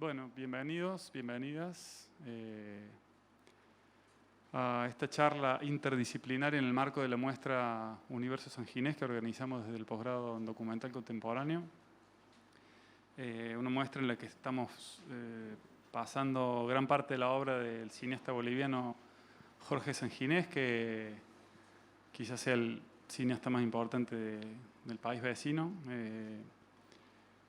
Bueno, bienvenidos, bienvenidas a esta charla interdisciplinaria en el marco de la muestra Universo San Ginés que organizamos desde el posgrado en Documental Contemporáneo. Una muestra en la que estamos pasando gran parte de la obra del cineasta boliviano Jorge Sanginés, que quizás sea el cineasta más importante del país vecino.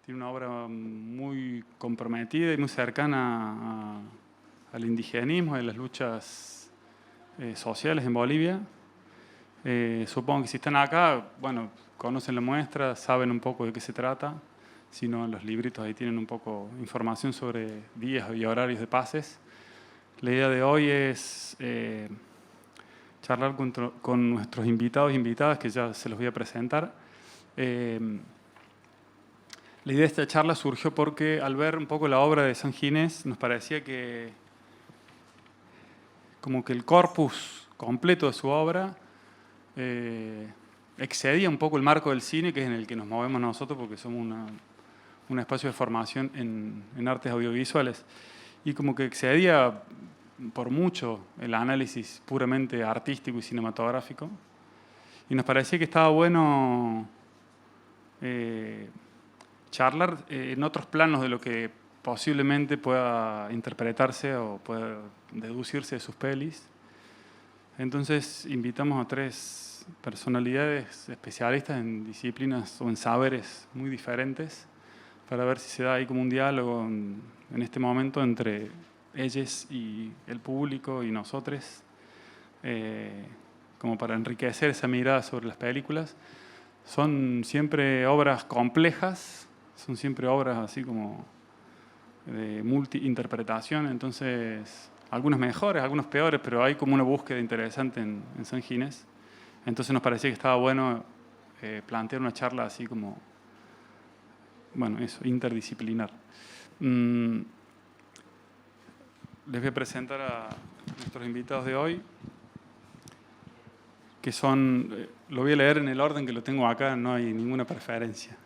Tiene una obra muy comprometida y muy cercana al indigenismo y a las luchas sociales en Bolivia. Supongo que si están acá, bueno, conocen la muestra, saben un poco de qué se trata. Si no, en los libritos ahí tienen un poco de información sobre días y horarios de pases. La idea de hoy es charlar con nuestros invitados e invitadas, que ya se los voy a presentar. La idea de esta charla surgió porque al ver un poco la obra de Sanginés nos parecía que como que el corpus completo de su obra excedía un poco el marco del cine, que es en el que nos movemos nosotros porque somos un espacio de formación en artes audiovisuales, y como que excedía por mucho el análisis puramente artístico y cinematográfico, y nos parecía que estaba bueno charlar en otros planos de lo que posiblemente pueda interpretarse o pueda deducirse de sus pelis. Entonces invitamos a tres personalidades especialistas en disciplinas o en saberes muy diferentes para ver si se da ahí como un diálogo en este momento entre ellos y el público y nosotros, como para enriquecer esa mirada sobre las películas. Son siempre obras complejas, son siempre obras así como de multi-interpretación, entonces algunas mejores, algunas peores, pero hay como una búsqueda interesante en Sanginés. Entonces nos parecía que estaba bueno plantear una charla así como, bueno, eso, interdisciplinar. Les voy a presentar a nuestros invitados de hoy, que son, lo voy a leer en el orden que lo tengo acá, no hay ninguna preferencia.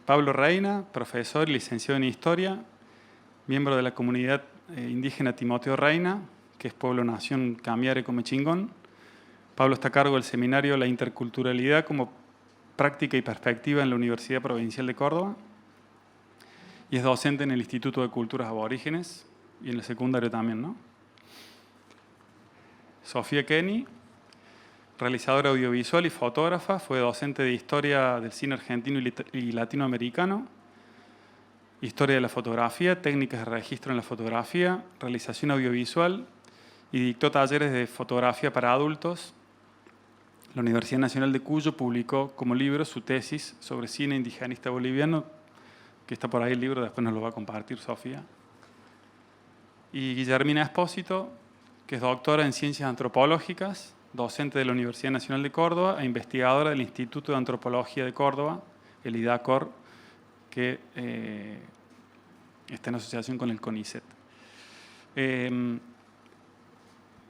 Pablo Reina, profesor y licenciado en Historia, miembro de la comunidad indígena Timoteo Reina, que es Pueblo Nación Camiare Comechingón. Pablo está a cargo del seminario La Interculturalidad como Práctica y Perspectiva en la Universidad Provincial de Córdoba y es docente en el Instituto de Culturas Aborígenes y en el secundario también, ¿no? Sofía Kenny, realizadora audiovisual y fotógrafa, fue docente de Historia del Cine Argentino y Latinoamericano, Historia de la Fotografía, Técnicas de Registro en la Fotografía, Realización Audiovisual y dictó talleres de fotografía para adultos. La Universidad Nacional de Cuyo publicó como libro su tesis sobre cine indigenista boliviano, que está por ahí el libro, después nos lo va a compartir Sofía. Y Guillermina Espósito, que es doctora en Ciencias Antropológicas, docente de la Universidad Nacional de Córdoba e investigadora del Instituto de Antropología de Córdoba, el IDACOR, que está en asociación con el CONICET.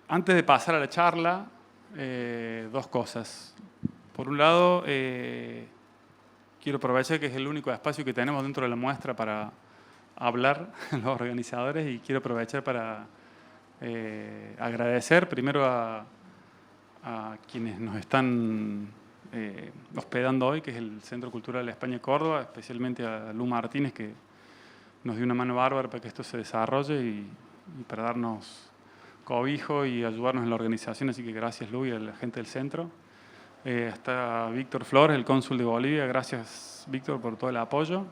Antes de pasar a la charla, dos cosas. Por un lado, quiero aprovechar que es el único espacio que tenemos dentro de la muestra para hablar los organizadores, y quiero aprovechar para agradecer primero a quienes nos están hospedando hoy, que es el Centro Cultural de España Córdoba, especialmente a Lu Martínez, que nos dio una mano bárbara para que esto se desarrolle y para darnos cobijo y ayudarnos en la organización, así que gracias Lu y a la gente del centro. Está Víctor Flores, el cónsul de Bolivia, gracias Víctor por todo el apoyo.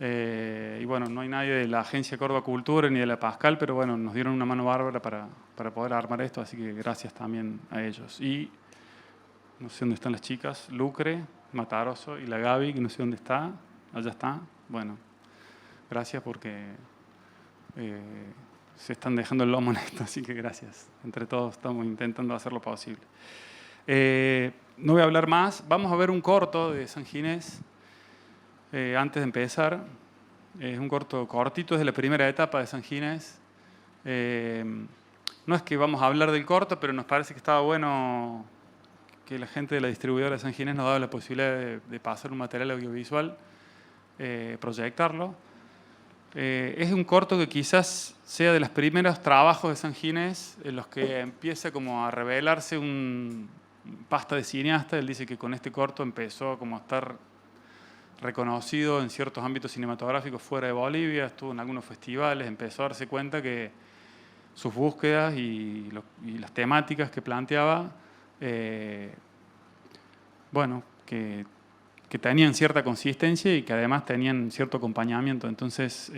Y bueno, no hay nadie de la Agencia Córdoba Cultura ni de la Pascal, pero bueno, nos dieron una mano bárbara para poder armar esto, así que gracias también a ellos. Y no sé dónde están las chicas, Lucre, Mataroso y la Gaby, que no sé dónde está, allá está. Bueno, gracias porque se están dejando el lomo en esto, así que gracias. Entre todos estamos intentando hacer lo posible. No voy a hablar más, vamos a ver un corto de Sanginés. Antes de empezar, es un corto cortito, es de la primera etapa de Sanginés. No es que vamos a hablar del corto, pero nos parece que estaba bueno que la gente de la distribuidora de Sanginés nos daba la posibilidad de pasar un material audiovisual, proyectarlo. Es un corto que quizás sea de los primeros trabajos de San Ginés en los que empieza como a revelarse un pasta de cineasta. Él dice que con este corto empezó como a estar reconocido en ciertos ámbitos cinematográficos fuera de Bolivia, estuvo en algunos festivales, empezó a darse cuenta que sus búsquedas y las temáticas que planteaba, bueno, que tenían cierta consistencia y que además tenían cierto acompañamiento. Entonces,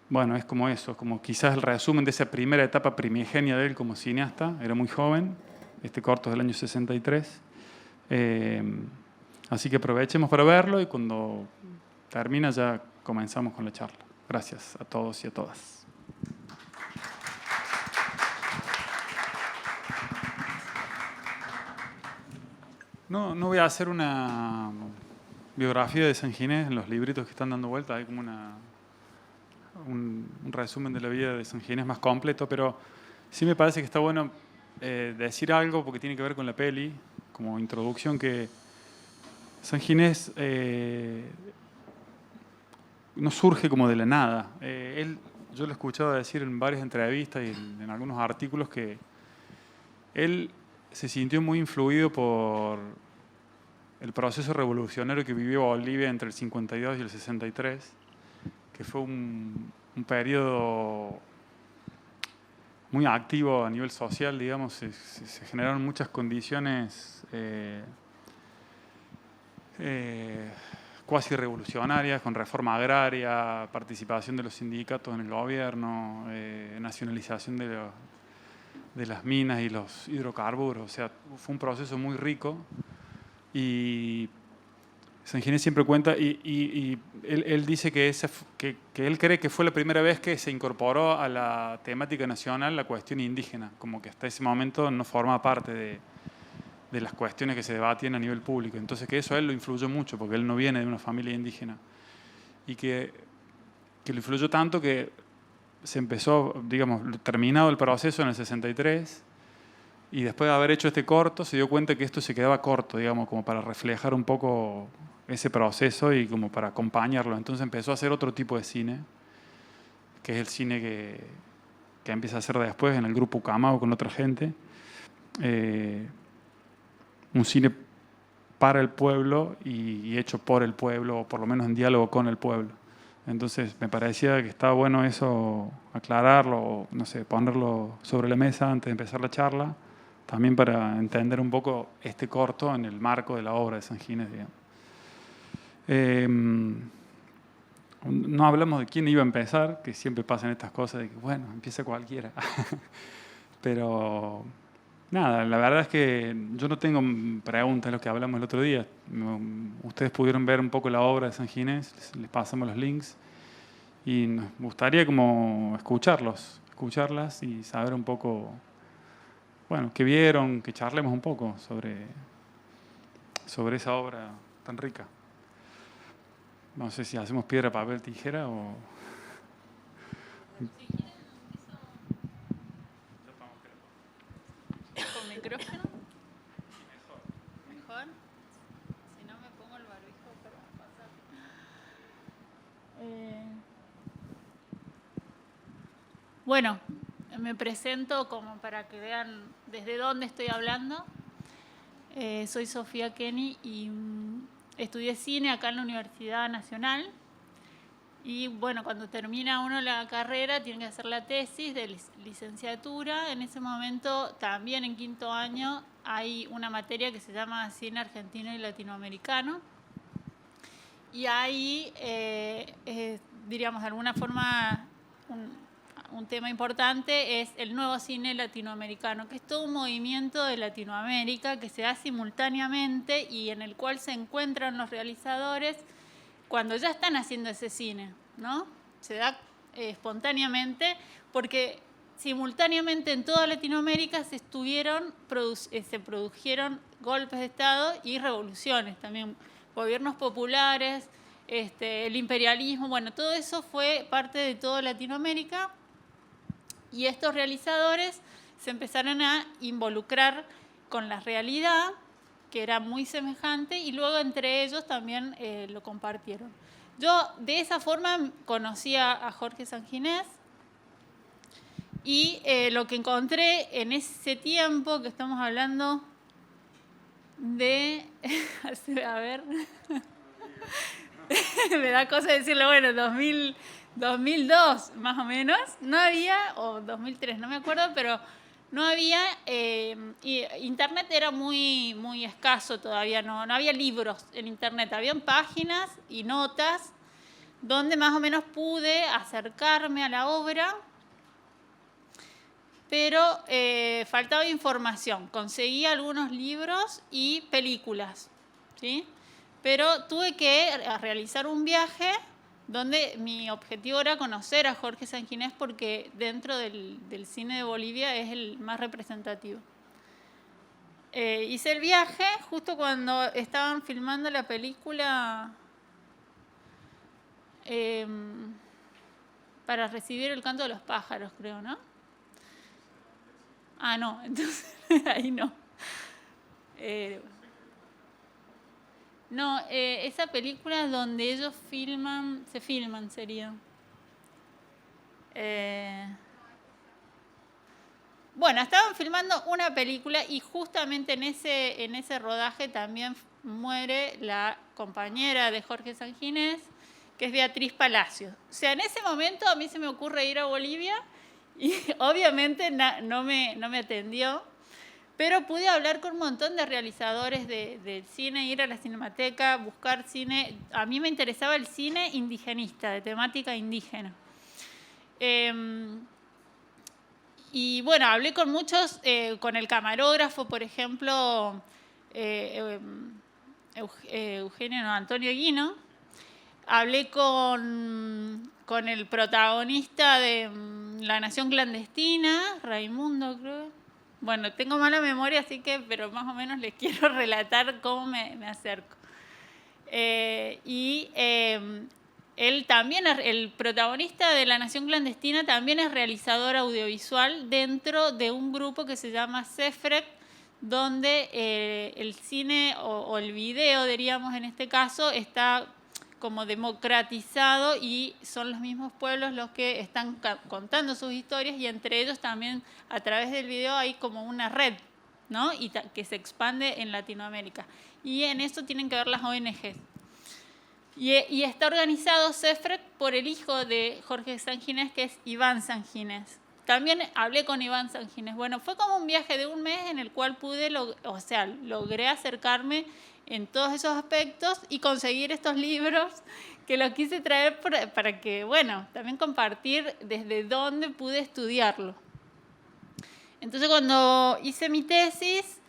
bueno, es como eso, como quizás el resumen de esa primera etapa primigenia de él como cineasta. Era muy joven, este corto es del año 63. Así que aprovechemos para verlo y cuando termina ya comenzamos con la charla. Gracias a todos y a todas. No voy a hacer una biografía de San Ginés en los libritos que están dando vuelta. Hay como un resumen de la vida de San Ginés más completo, pero sí me parece que está bueno decir algo porque tiene que ver con la peli, como introducción, que San Ginés no surge como de la nada. Yo lo he escuchado decir en varias entrevistas y en algunos artículos que él se sintió muy influido por el proceso revolucionario que vivió Bolivia entre el 52 y el 63, que fue un periodo muy activo a nivel social, digamos. Se generaron muchas condiciones cuasi revolucionarias, con reforma agraria, participación de los sindicatos en el gobierno, nacionalización de las minas y los hidrocarburos. O sea, fue un proceso muy rico y San Ginés siempre cuenta, y él dice que él cree que fue la primera vez que se incorporó a la temática nacional la cuestión indígena, como que hasta ese momento no formaba parte de las cuestiones que se debatían a nivel público. Entonces que eso a él lo influyó mucho, porque él no viene de una familia indígena. Y que lo influyó tanto que se empezó, digamos, terminado el proceso en el 63, y después de haber hecho este corto se dio cuenta que esto se quedaba corto, digamos, como para reflejar un poco ese proceso y como para acompañarlo. Entonces empezó a hacer otro tipo de cine, que es el cine que empieza a hacer después en el grupo Ucamau con otra gente. Un cine para el pueblo y hecho por el pueblo, o por lo menos en diálogo con el pueblo. Entonces me parecía que estaba bueno eso, aclararlo, o, no sé, ponerlo sobre la mesa antes de empezar la charla, también para entender un poco este corto en el marco de la obra de San Ginés, digamos. No hablamos de quién iba a empezar, que siempre pasan estas cosas de que, bueno, empieza cualquiera. Pero nada, la verdad es que yo no tengo preguntas, lo que hablamos el otro día. Ustedes pudieron ver un poco la obra de San Ginés, les pasamos los links. Y nos gustaría como escucharlas y saber un poco, bueno, qué vieron, que charlemos un poco sobre esa obra tan rica. No sé si hacemos piedra, papel, tijera o... ¿Con micrófono? Mejor. Si no me pongo el barbijo para pasar. Bueno, me presento como para que vean desde dónde estoy hablando. Soy Sofía Kenny y estudié cine acá en la Universidad Nacional. Y bueno, cuando termina uno la carrera tiene que hacer la tesis de licenciatura. En ese momento, también en quinto año, hay una materia que se llama Cine Argentino y Latinoamericano. Y ahí, diríamos de alguna forma, un tema importante es el nuevo cine latinoamericano, que es todo un movimiento de Latinoamérica que se da simultáneamente y en el cual se encuentran los realizadores cuando ya están haciendo ese cine, ¿no? Se da espontáneamente porque simultáneamente en toda Latinoamérica se produjeron golpes de Estado y revoluciones también, gobiernos populares, el imperialismo, bueno, todo eso fue parte de toda Latinoamérica y estos realizadores se empezaron a involucrar con la realidad, que era muy semejante, y luego entre ellos también lo compartieron. Yo de esa forma conocí a Jorge Sanginés y lo que encontré en ese tiempo, que estamos hablando de... a ver... me da cosa decirlo, bueno, 2002 más o menos, no había, o 2003, no me acuerdo, pero no había, internet era muy, muy escaso todavía, no había libros en internet, habían páginas y notas donde más o menos pude acercarme a la obra, pero faltaba información. Conseguí algunos libros y películas, ¿sí? Pero tuve que realizar un viaje donde mi objetivo era conocer a Jorge Sanginés porque dentro del cine de Bolivia es el más representativo. Hice el viaje justo cuando estaban filmando la película para recibir el canto de los pájaros, creo, ¿no? Ah, no, entonces ahí no. No, esa película donde ellos se filman sería. Bueno, estaban filmando una película y justamente en ese rodaje también muere la compañera de Jorge Sanginés, que es Beatriz Palacios. O sea, en ese momento a mí se me ocurre ir a Bolivia y obviamente no me atendió, pero pude hablar con un montón de realizadores del cine, ir a la Cinemateca, buscar cine. A mí me interesaba el cine indigenista, de temática indígena. Y bueno, hablé con muchos, con el camarógrafo, por ejemplo, Antonio Guino. Hablé con el protagonista de La Nación Clandestina, Raimundo, creo. Bueno, tengo mala memoria, pero más o menos les quiero relatar cómo me acerco. Él también, el protagonista de La Nación Clandestina, también es realizador audiovisual dentro de un grupo que se llama CEFREC, donde el cine o el video, diríamos en este caso, está como democratizado y son los mismos pueblos los que están contando sus historias y entre ellos también a través del video hay como una red, ¿no? Y que se expande en Latinoamérica. Y en eso tienen que ver las ONGs. Y está organizado CEFREC por el hijo de Jorge Sanginés, que es Iván Sanginés. También hablé con Iván Sanginés. Bueno, fue como un viaje de un mes en el cual logré acercarme en todos esos aspectos y conseguir estos libros que los quise traer para que, bueno, también compartir desde dónde pude estudiarlo. Entonces, cuando hice mi tesis,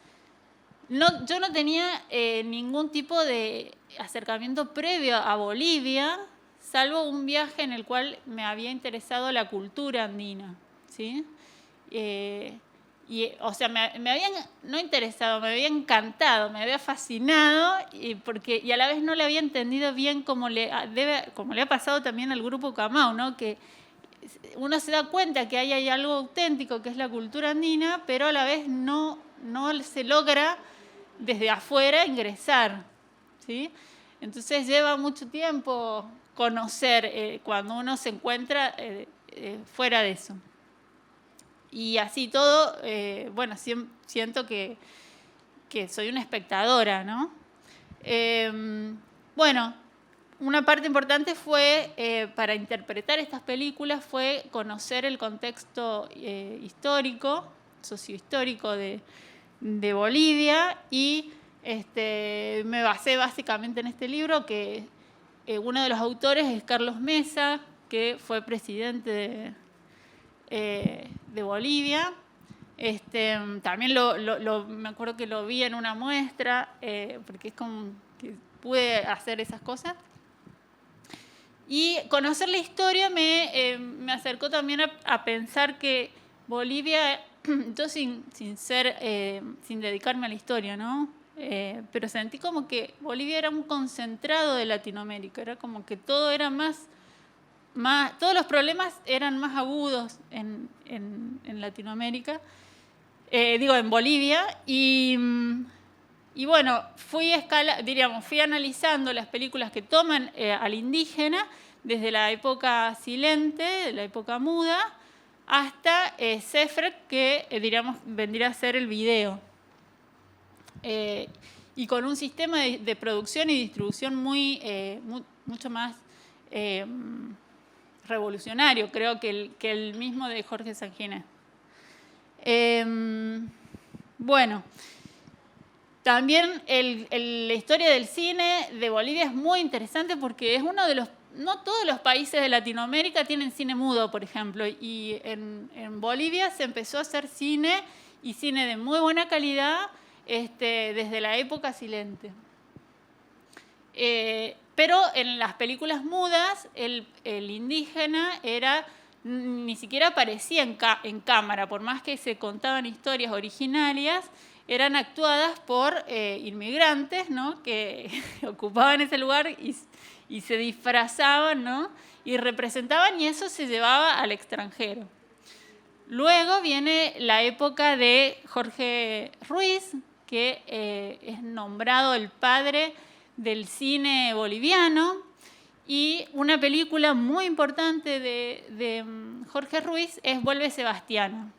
yo no tenía ningún tipo de acercamiento previo a Bolivia, salvo un viaje en el cual me había interesado la cultura andina, ¿sí? Me había no interesado, me había encantado, me había fascinado y a la vez no le había entendido bien como le ha pasado también al grupo Camau, ¿no? Que uno se da cuenta que ahí hay algo auténtico que es la cultura andina, pero a la vez no se logra desde afuera ingresar, ¿sí? Entonces lleva mucho tiempo conocer cuando uno se encuentra fuera de eso. Y así todo, siento que soy una espectadora, ¿no? Una parte importante fue, para interpretar estas películas, fue conocer el contexto histórico, sociohistórico de Bolivia y me basé básicamente en este libro que uno de los autores es Carlos Mesa, que fue presidente de Bolivia. También me acuerdo que lo vi en una muestra, porque es como que pude hacer esas cosas. Y conocer la historia me acercó también a pensar que Bolivia, yo sin dedicarme a la historia, ¿no? Pero sentí como que Bolivia era un concentrado de Latinoamérica, era como que todo era todos los problemas eran más agudos en Latinoamérica, en Bolivia, y Y bueno, fui analizando las películas que toman al indígena desde la época silente, la época muda, hasta Seifert, que vendría a ser el video. Y con un sistema de producción y distribución mucho más revolucionario, creo que el mismo de Jorge Sanguinés. Bueno, también la historia del cine de Bolivia es muy interesante porque es uno de los... No todos los países de Latinoamérica tienen cine mudo, por ejemplo, y en Bolivia se empezó a hacer cine, y cine de muy buena calidad, desde la época silente. Pero en las películas mudas, el indígena ni siquiera aparecía en cámara, por más que se contaban historias originarias, eran actuadas por inmigrantes, ¿no?, que ocupaban ese lugar y se disfrazaban, ¿no?, y representaban, y eso se llevaba al extranjero. Luego viene la época de Jorge Ruiz, que es nombrado el padre del cine boliviano, y una película muy importante de Jorge Ruiz es Vuelve Sebastiana.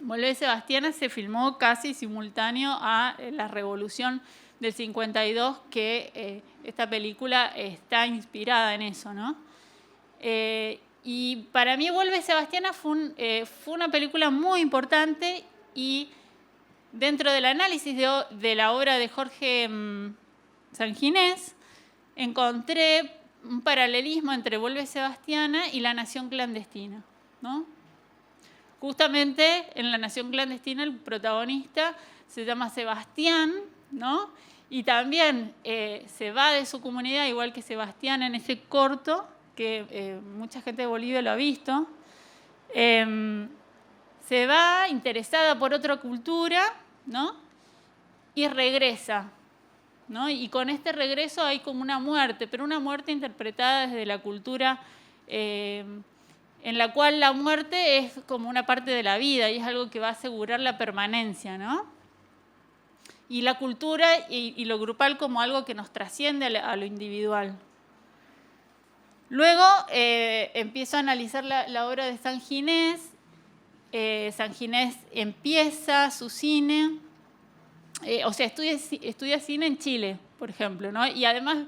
Vuelve Sebastiana se filmó casi simultáneo a la Revolución del 52, que esta película está inspirada en eso, ¿no? Y para mí Vuelve Sebastiana fue una película muy importante, y dentro del análisis de la obra de Jorge Sanguinés encontré un paralelismo entre Vuelve Sebastiana y La Nación Clandestina, ¿no? Justamente en La Nación Clandestina el protagonista se llama Sebastián, ¿no? Y también se va de su comunidad, igual que Sebastián en ese corto, que mucha gente de Bolivia lo ha visto. Se va interesada por otra cultura, ¿no?, y regresa, ¿no? Y con este regreso hay como una muerte, pero una muerte interpretada desde la cultura, en la cual la muerte es como una parte de la vida y es algo que va a asegurar la permanencia, ¿no? Y la cultura y lo grupal como algo que nos trasciende a lo individual. Luego empiezo a analizar la obra de Sanguinés. Sanguinés empieza su cine, estudia cine en Chile, por ejemplo, ¿no? Y además,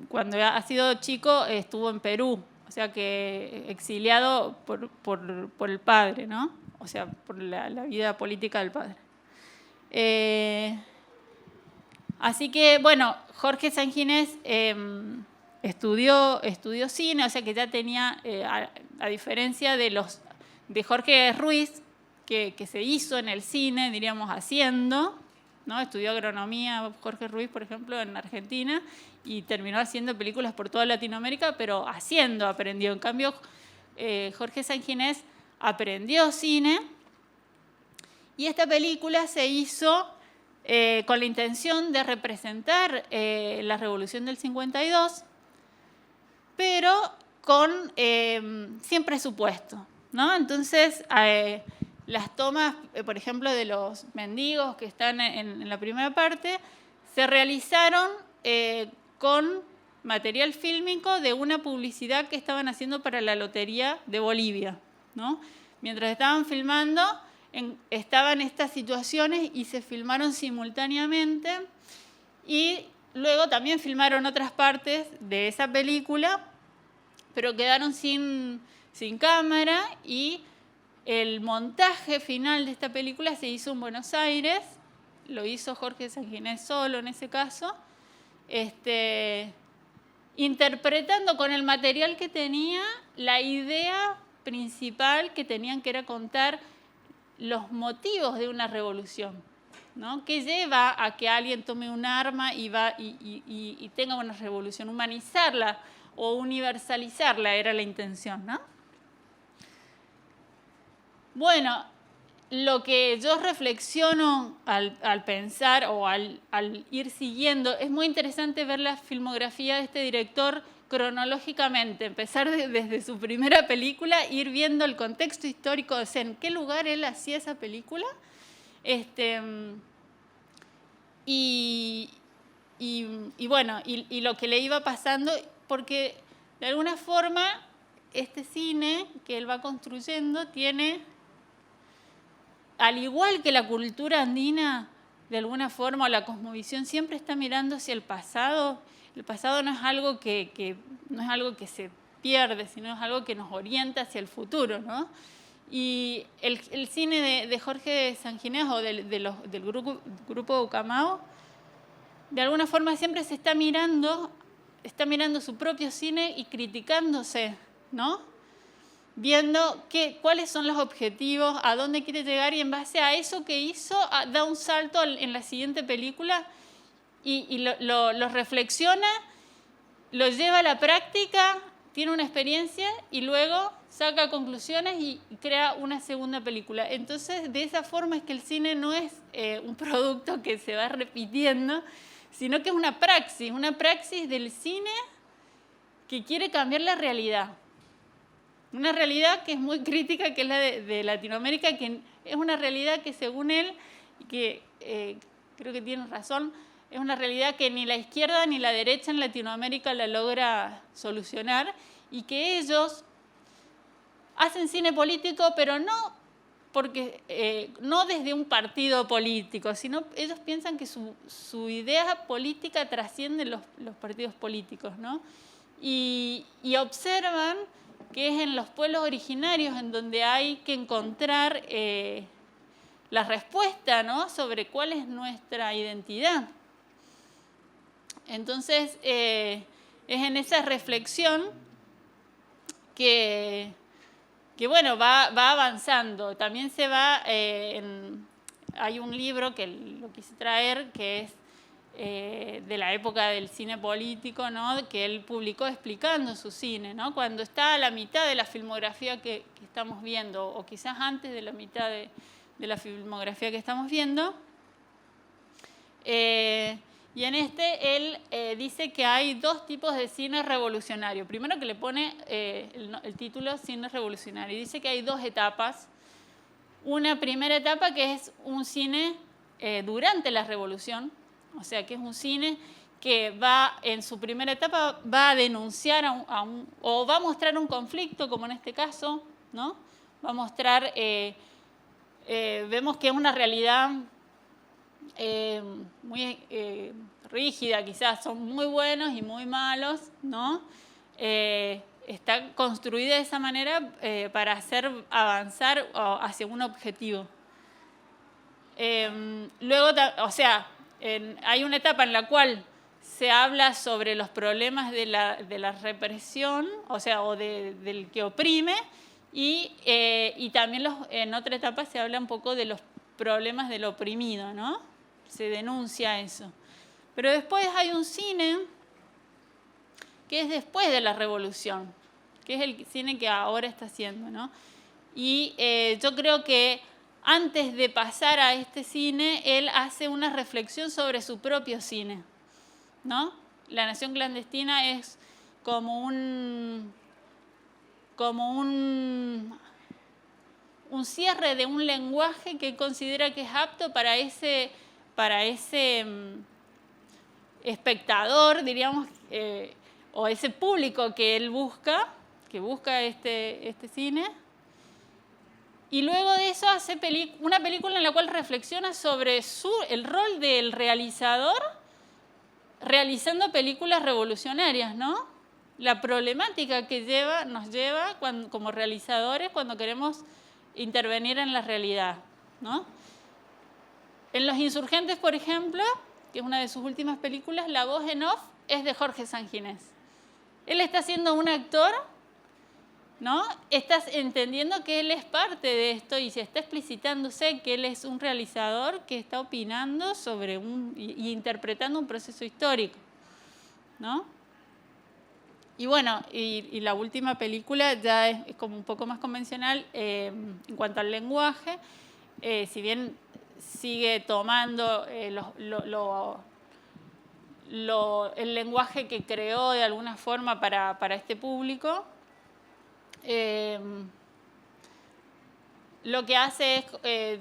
cuando ha sido chico, estuvo en Perú, o sea que exiliado por el padre, ¿no? O sea, por la vida política del padre. Así que, bueno, Jorge Sanguinés estudió cine, o sea que ya tenía, a diferencia de Jorge Ruiz, que se hizo en el cine, diríamos, haciendo, ¿no? Estudió agronomía Jorge Ruiz, por ejemplo, en Argentina, y terminó haciendo películas por toda Latinoamérica, pero aprendió. En cambio, Jorge Sanguinés aprendió cine, y esta película se hizo con la intención de representar la Revolución del 52, pero sin presupuesto, ¿no? Entonces, las tomas, por ejemplo, de los mendigos que están en la primera parte, se realizaron con material fílmico de una publicidad que estaban haciendo para la Lotería de Bolivia, ¿no? Mientras estaban filmando, estaban estas situaciones y se filmaron simultáneamente, y luego también filmaron otras partes de esa película, pero quedaron sin cámara, y el montaje final de esta película se hizo en Buenos Aires, lo hizo Jorge Sanguinés solo en ese caso, interpretando con el material que tenía la idea principal que tenían, que era contar los motivos de una revolución, ¿no? Que lleva a que alguien tome un arma y tenga una revolución, humanizarla o universalizarla era la intención, ¿no? Bueno, lo que yo reflexiono al pensar o al ir siguiendo, es muy interesante ver la filmografía de este director cronológicamente, empezar desde su primera película, ir viendo el contexto histórico, o sea, en qué lugar él hacía esa película, Bueno, y lo que le iba pasando, porque de alguna forma este cine que él va construyendo tiene, al igual que la cultura andina, de alguna forma, o la cosmovisión, siempre está mirando hacia el pasado. El pasado no es algo que se pierde, sino es algo que nos orienta hacia el futuro, ¿no? Y el cine de Jorge Sanginés o del grupo Ucamao, de alguna forma siempre se está mirando su propio cine y criticándose, ¿no? Viendo cuáles son los objetivos, a dónde quiere llegar, y en base a eso que hizo, da un salto en la siguiente película y lo reflexiona, lo lleva a la práctica, tiene una experiencia y luego saca conclusiones y crea una segunda película. Entonces, de esa forma es que el cine no es un producto que se va repitiendo, sino que es una praxis del cine que quiere cambiar la realidad. Una realidad que es muy crítica, que es la de Latinoamérica, que es una realidad que según él, que creo que tiene razón, es una realidad que ni la izquierda ni la derecha en Latinoamérica la logra solucionar, y que ellos hacen cine político, pero no desde un partido político, sino ellos piensan que su idea política trasciende los partidos políticos, ¿no? Y observan que es en los pueblos originarios en donde hay que encontrar la respuesta, ¿no?, sobre cuál es nuestra identidad. Entonces, es en esa reflexión que bueno, va avanzando. También se va, hay un libro que lo quise traer, que es de la época del cine político, ¿no?, que él publicó explicando su cine, ¿no?, cuando está a la mitad de la filmografía que estamos viendo, o quizás antes de la mitad de la filmografía que estamos viendo. Y en él dice que hay dos tipos de cine revolucionario. Primero, que le pone el título Cine Revolucionario. Y dice que hay dos etapas. Una primera etapa que es un cine durante la revolución, o sea, que es un cine que va, en su primera etapa, va a denunciar o va a mostrar un conflicto, como en este caso, ¿no? Va a mostrar, vemos que es una realidad muy rígida, quizás son muy buenos y muy malos, ¿no? Está construida de esa manera para hacer avanzar hacia un objetivo. Luego, o sea, hay una etapa en la cual se habla sobre los problemas de la represión, o sea, del que oprime, y también en otra etapa se habla un poco de los problemas del oprimido, ¿no? Se denuncia eso. Pero después hay un cine que es después de la revolución, que es el cine que ahora está haciendo, ¿no? Y yo creo que antes de pasar a este cine, él hace una reflexión sobre su propio cine, ¿no? La Nación Clandestina es como un cierre de un lenguaje que considera que es apto para ese espectador, diríamos, o ese público que él busca, este cine. Y luego de eso hace una película en la cual reflexiona sobre el rol del realizador realizando películas revolucionarias, ¿no? La problemática que nos lleva como realizadores cuando queremos intervenir en la realidad, ¿no? En Los Insurgentes, por ejemplo, que es una de sus últimas películas, la voz en off es de Jorge Sanginés. Él está siendo un actor, ¿no? Estás entendiendo que él es parte de esto y se está explicitándose que él es un realizador que está opinando sobre y interpretando un proceso histórico, ¿no? Y bueno, y la última película ya es como un poco más convencional en cuanto al lenguaje, si bien sigue tomando el lenguaje que creó de alguna forma para este público. Lo que hace es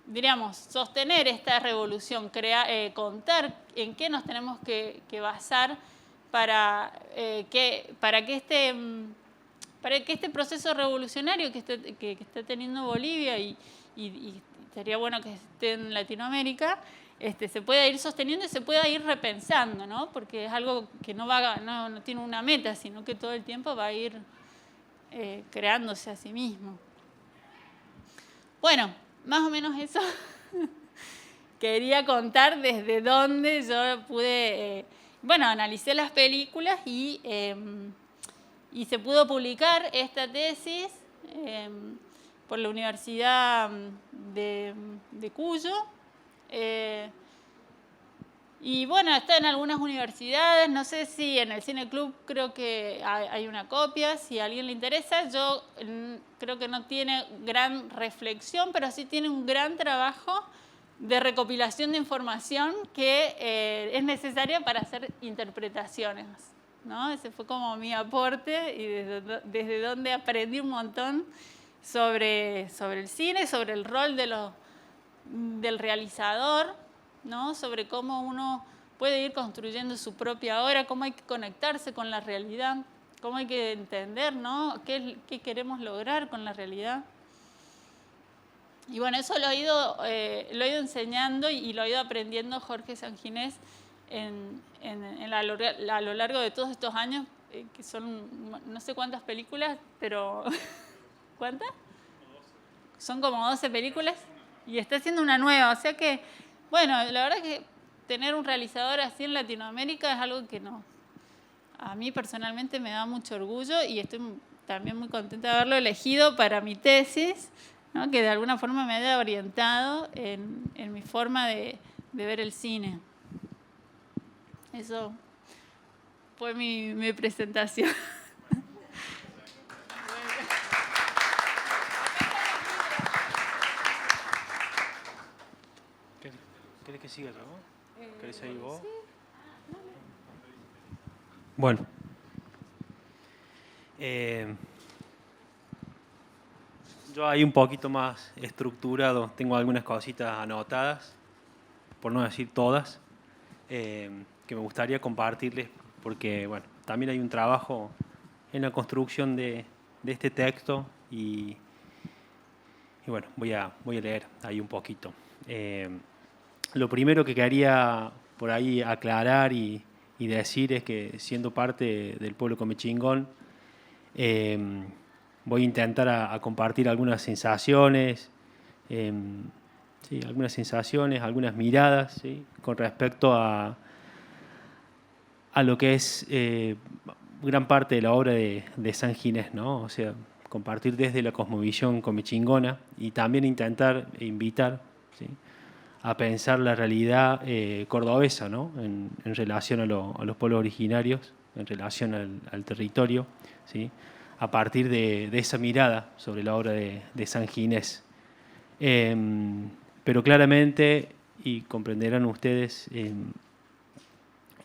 diríamos, sostener esta revolución, contar en qué nos tenemos que basar para que este proceso revolucionario que está teniendo Bolivia y sería bueno que esté en Latinoamérica, se pueda ir sosteniendo y se pueda ir repensando, ¿no? Porque es algo que no tiene una meta, sino que todo el tiempo va a ir creándose a sí mismo. Bueno, más o menos eso quería contar desde dónde yo pude, analicé las películas y se pudo publicar esta tesis por la Universidad de Cuyo. Y bueno, está en algunas universidades, no sé si en el Cine Club creo que hay una copia, si a alguien le interesa. Yo creo que no tiene gran reflexión, pero sí tiene un gran trabajo de recopilación de información que es necesaria para hacer interpretaciones, ¿no? Ese fue como mi aporte y desde donde aprendí un montón sobre el cine, sobre el rol del realizador, ¿no? Sobre cómo uno puede ir construyendo su propia obra, cómo hay que conectarse con la realidad, cómo hay que entender, ¿no? qué queremos lograr con la realidad. Y bueno, eso lo he ido enseñando y lo ha ido aprendiendo Jorge Sanginés a lo largo de todos estos años, que son no sé cuántas películas, pero ¿cuántas? Son como 12 películas y está haciendo una nueva, o sea que, bueno, la verdad es que tener un realizador así en Latinoamérica es algo que a mí personalmente me da mucho orgullo y estoy también muy contenta de haberlo elegido para mi tesis, ¿no? Que de alguna forma me haya orientado en mi forma de ver el cine. Eso fue mi presentación. ¿Querés que siga yo? ¿Querés seguir vos? Bueno. Yo ahí un poquito más estructurado, tengo algunas cositas anotadas, por no decir todas, que me gustaría compartirles, porque bueno, también hay un trabajo en la construcción de este texto y bueno, voy a leer ahí un poquito. Lo primero que quería por ahí aclarar y decir es que siendo parte del pueblo comechingón, voy a intentar a compartir algunas sensaciones, algunas miradas, ¿sí? Con respecto a lo que es gran parte de la obra de Sanginés, ¿no? O sea, compartir desde la cosmovisión comechingona y también intentar invitar, ¿sí?, a pensar la realidad cordobesa, ¿no? En relación a los pueblos originarios, en relación al territorio, ¿sí?, a partir de esa mirada sobre la obra de Sanginés. Pero claramente, y comprenderán ustedes,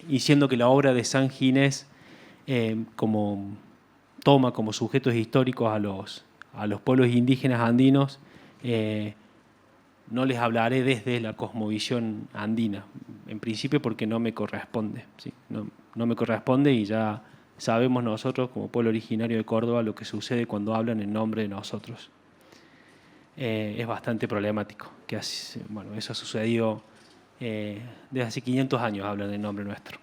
y siendo que la obra de Sanginés toma como sujetos históricos a los pueblos indígenas andinos, no les hablaré desde la cosmovisión andina, en principio porque no me corresponde, ¿sí? No me corresponde y ya sabemos nosotros como pueblo originario de Córdoba lo que sucede cuando hablan en nombre de nosotros. Es bastante problemático, bueno, eso ha sucedido desde hace 500 años, hablan en nombre nuestro.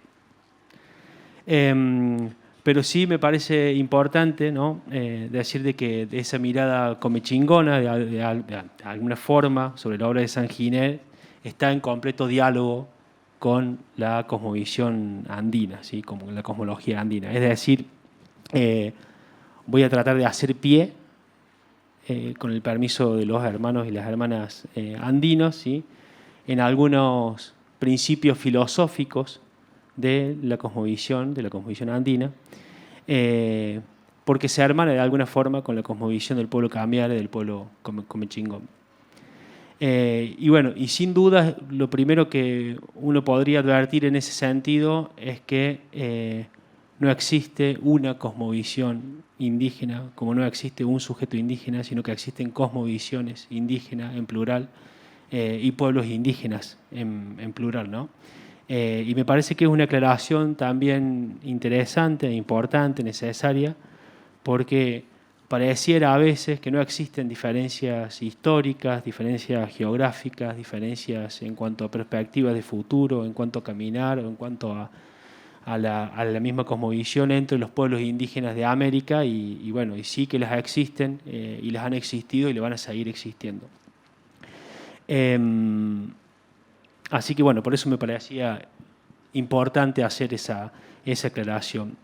Pero sí me parece importante, ¿no?, decir de que de esa mirada comechingona, de alguna forma, sobre la obra de Sanginés, está en completo diálogo con la cosmovisión andina, ¿sí?, como la cosmología andina. Es decir, voy a tratar de hacer pie, con el permiso de los hermanos y las hermanas andinos, ¿sí?, en algunos principios filosóficos de la cosmovisión andina, porque se hermana de alguna forma con la cosmovisión del pueblo camiare, del pueblo comechingón. Y bueno, y sin duda lo primero que uno podría advertir en ese sentido es que no existe una cosmovisión indígena, como no existe un sujeto indígena, sino que existen cosmovisiones indígenas en plural y pueblos indígenas en plural, ¿no? Y me parece que es una aclaración también interesante, importante, necesaria, porque pareciera a veces que no existen diferencias históricas, diferencias geográficas, diferencias en cuanto a perspectivas de futuro, en cuanto a caminar o en cuanto a la misma cosmovisión entre los pueblos indígenas de América y bueno, y sí que las existen y las han existido y le van a seguir existiendo. Así que bueno, por eso me parecía importante hacer esa aclaración.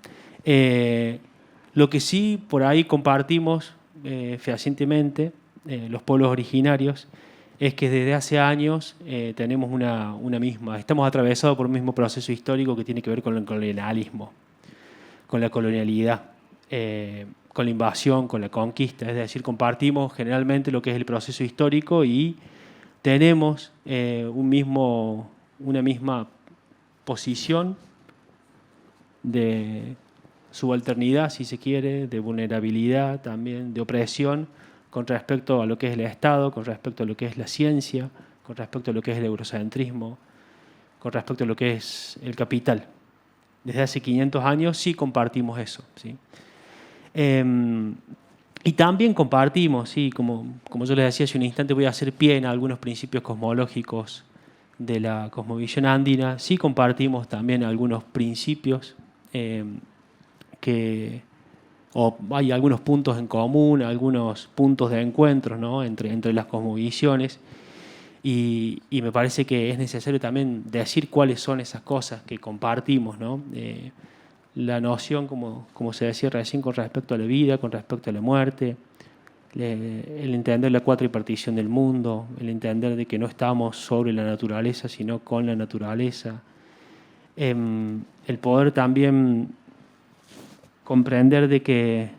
Lo que sí por ahí compartimos fehacientemente los pueblos originarios es que desde hace años tenemos estamos atravesados por un mismo proceso histórico que tiene que ver con el colonialismo, con la colonialidad, con la invasión, con la conquista. Es decir, compartimos generalmente lo que es el proceso histórico y tenemos una misma posición de subalternidad, si se quiere, de vulnerabilidad también, de opresión con respecto a lo que es el Estado, con respecto a lo que es la ciencia, con respecto a lo que es el eurocentrismo, con respecto a lo que es el capital. Desde hace 500 años sí compartimos eso, ¿sí? Y también compartimos, sí, como yo les decía hace un instante, voy a hacer pie en algunos principios cosmológicos de la cosmovisión andina. Sí compartimos también algunos principios o hay algunos puntos en común, algunos puntos de encuentro, ¿no? entre las cosmovisiones. Y me parece que es necesario también decir cuáles son esas cosas que compartimos, ¿no? La noción, como se decía recién, con respecto a la vida, con respecto a la muerte, el entender la cuatripartición del mundo, el entender de que no estamos sobre la naturaleza, sino con la naturaleza. El poder también comprender de que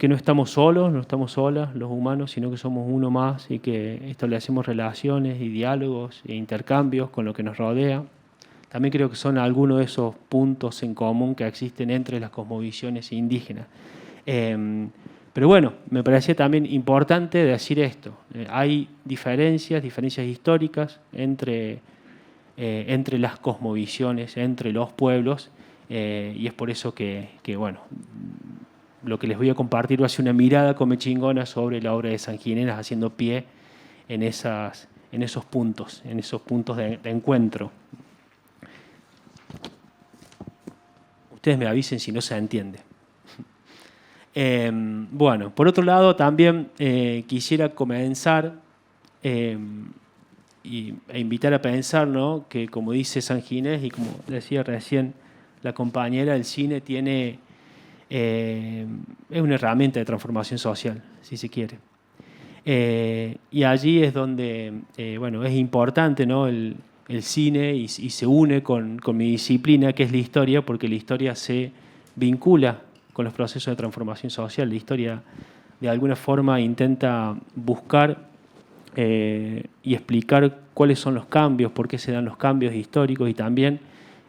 no estamos solos, no estamos solas los humanos, sino que somos uno más y que establecemos relaciones y diálogos e intercambios con lo que nos rodea. También creo que son algunos de esos puntos en común que existen entre las cosmovisiones indígenas. Pero bueno, me parecía también importante decir esto. Hay diferencias históricas entre las cosmovisiones, entre los pueblos, y es por eso que bueno, lo que les voy a compartir va a ser una mirada comechingona sobre la obra de Sanginés, haciendo pie en esos puntos de encuentro. Ustedes me avisen si no se entiende. Bueno, por otro lado, también quisiera comenzar e invitar a pensar, ¿no? Que como dice Sanginés y como decía recién la compañera, el cine es una herramienta de transformación social, si se quiere. Y allí es donde bueno, es importante, ¿no? el cine y se une con mi disciplina, que es la historia, porque la historia se vincula con los procesos de transformación social. La historia, de alguna forma, intenta buscar y explicar cuáles son los cambios, por qué se dan los cambios históricos, y también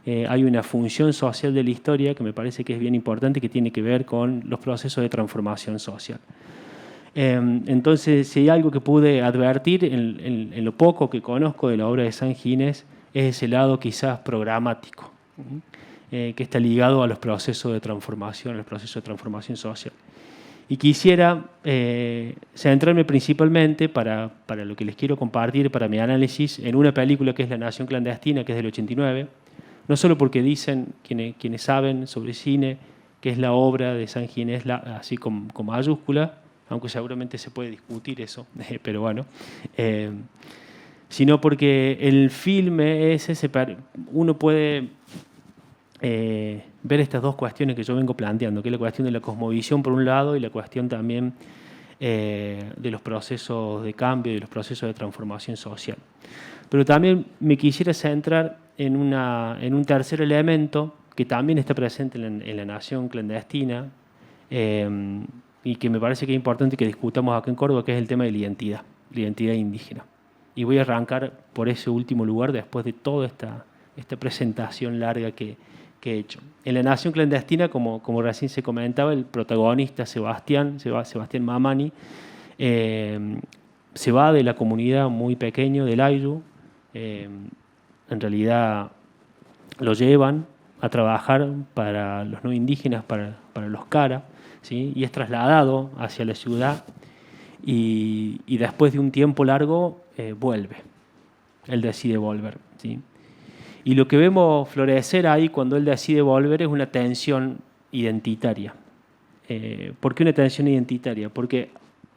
hay una función social de la historia que me parece que es bien importante, que tiene que ver con los procesos de transformación social. Entonces, si hay algo que pude advertir en lo poco que conozco de la obra de Sanginés, es ese lado quizás programático, que está ligado a los procesos de transformación, a los procesos de transformación social. Y quisiera centrarme principalmente, para lo que les quiero compartir, para mi análisis, en una película que es La Nación Clandestina, que es del 89, no solo porque dicen quienes saben sobre cine que es la obra de Sanginés, así con mayúscula, aunque seguramente se puede discutir eso, pero bueno, sino porque el filme es ese, uno puede ver estas dos cuestiones que yo vengo planteando, que es la cuestión de la cosmovisión por un lado y la cuestión también de los procesos de cambio y de los procesos de transformación social. Pero también me quisiera centrar en un tercer elemento que también está presente en la Nación Clandestina, y que me parece que es importante que discutamos acá en Córdoba, que es el tema de la identidad indígena. Y voy a arrancar por ese último lugar después de toda esta presentación larga que he hecho. En La Nación Clandestina, como recién se comentaba, el protagonista Sebastián Mamani se va de la comunidad muy pequeño del Ayllu, en realidad lo llevan a trabajar para los no indígenas, para los Cara, ¿sí? Y es trasladado hacia la ciudad y después de un tiempo largo vuelve. Él decide volver, ¿sí? Y lo que vemos florecer ahí cuando él decide volver es una tensión identitaria. ¿Por qué una tensión identitaria? Porque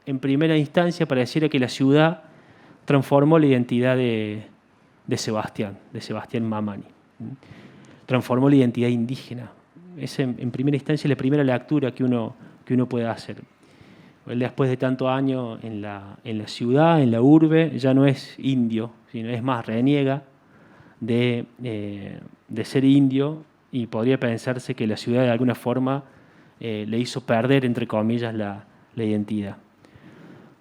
en primera instancia pareciera que la ciudad transformó la identidad de Sebastián Mamani. Transformó la identidad indígena. Es en primera instancia la primera lectura que uno puede hacer. Él después de tantos años en la ciudad, en la urbe, ya no es indio, sino es más reniega de ser indio y podría pensarse que la ciudad de alguna forma le hizo perder, entre comillas, la identidad.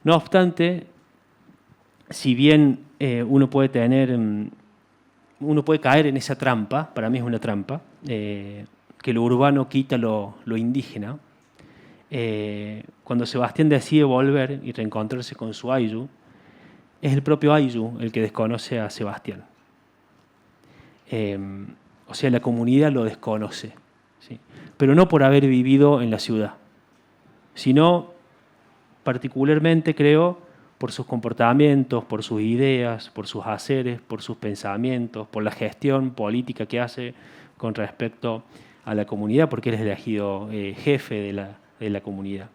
No obstante, si bien uno puede caer en esa trampa, para mí es una trampa, que lo urbano quita lo indígena. Cuando Sebastián decide volver y reencontrarse con su Ayllu, es el propio Ayllu el que desconoce a Sebastián. O sea, la comunidad lo desconoce, ¿sí? Pero no por haber vivido en la ciudad, sino particularmente, creo, por sus comportamientos, por sus ideas, por sus haceres, por sus pensamientos, por la gestión política que hace con respecto a la comunidad, porque él es elegido jefe de la comunidad.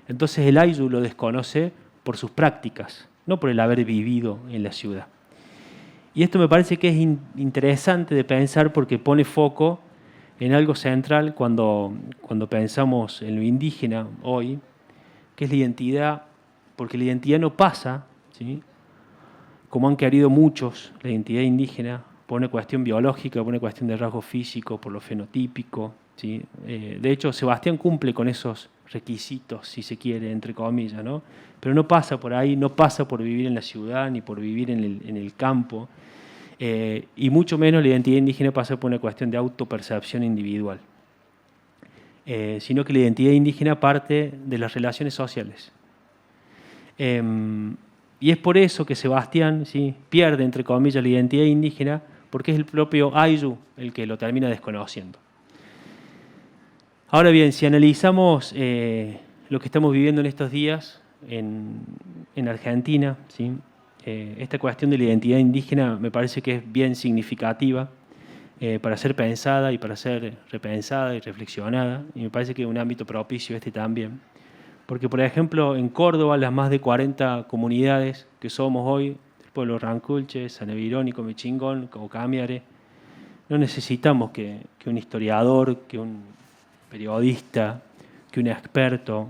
Entonces el Ayllu lo desconoce por sus prácticas, no por el haber vivido en la ciudad. Y esto me parece que es interesante de pensar porque pone foco en algo central cuando pensamos en lo indígena hoy, que es la identidad, porque la identidad no pasa, ¿sí?, como han querido muchos, la identidad indígena, por una cuestión biológica, por una cuestión de rasgo físico, por lo fenotípico, ¿sí? De hecho, Sebastián cumple con esos requisitos, si se quiere, entre comillas, ¿no? Pero no pasa por ahí, no pasa por vivir en la ciudad ni por vivir en el campo, y mucho menos la identidad indígena pasa por una cuestión de autopercepción individual, sino que la identidad indígena parte de las relaciones sociales. Y es por eso que Sebastián, ¿sí?, pierde, entre comillas, la identidad indígena, porque es el propio Ayllu el que lo termina desconociendo. Ahora bien, si analizamos lo que estamos viviendo en estos días en Argentina, ¿sí?, esta cuestión de la identidad indígena me parece que es bien significativa para ser pensada y para ser repensada y reflexionada, y me parece que es un ámbito propicio también. Porque, por ejemplo, en Córdoba, las más de 40 comunidades que somos hoy, el pueblo Ranculche, Sanevirónico, Michingón, Caucamiare, no necesitamos que un historiador, que un periodista, que un experto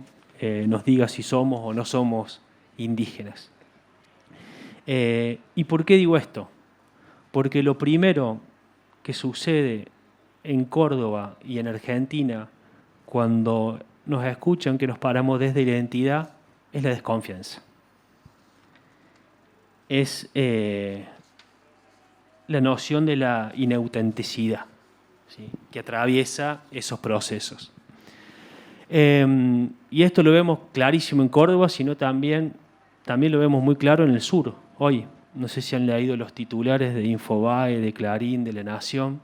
nos diga si somos o no somos indígenas. ¿Y por qué digo esto? Porque lo primero que sucede en Córdoba y en Argentina cuando nos escuchan que nos paramos desde la identidad es la desconfianza. Es la noción de la inautenticidad, ¿sí?, que atraviesa esos procesos. Y esto lo vemos clarísimo en Córdoba, sino también lo vemos muy claro en el sur, hoy. No sé si han leído los titulares de Infobae, de Clarín, de La Nación,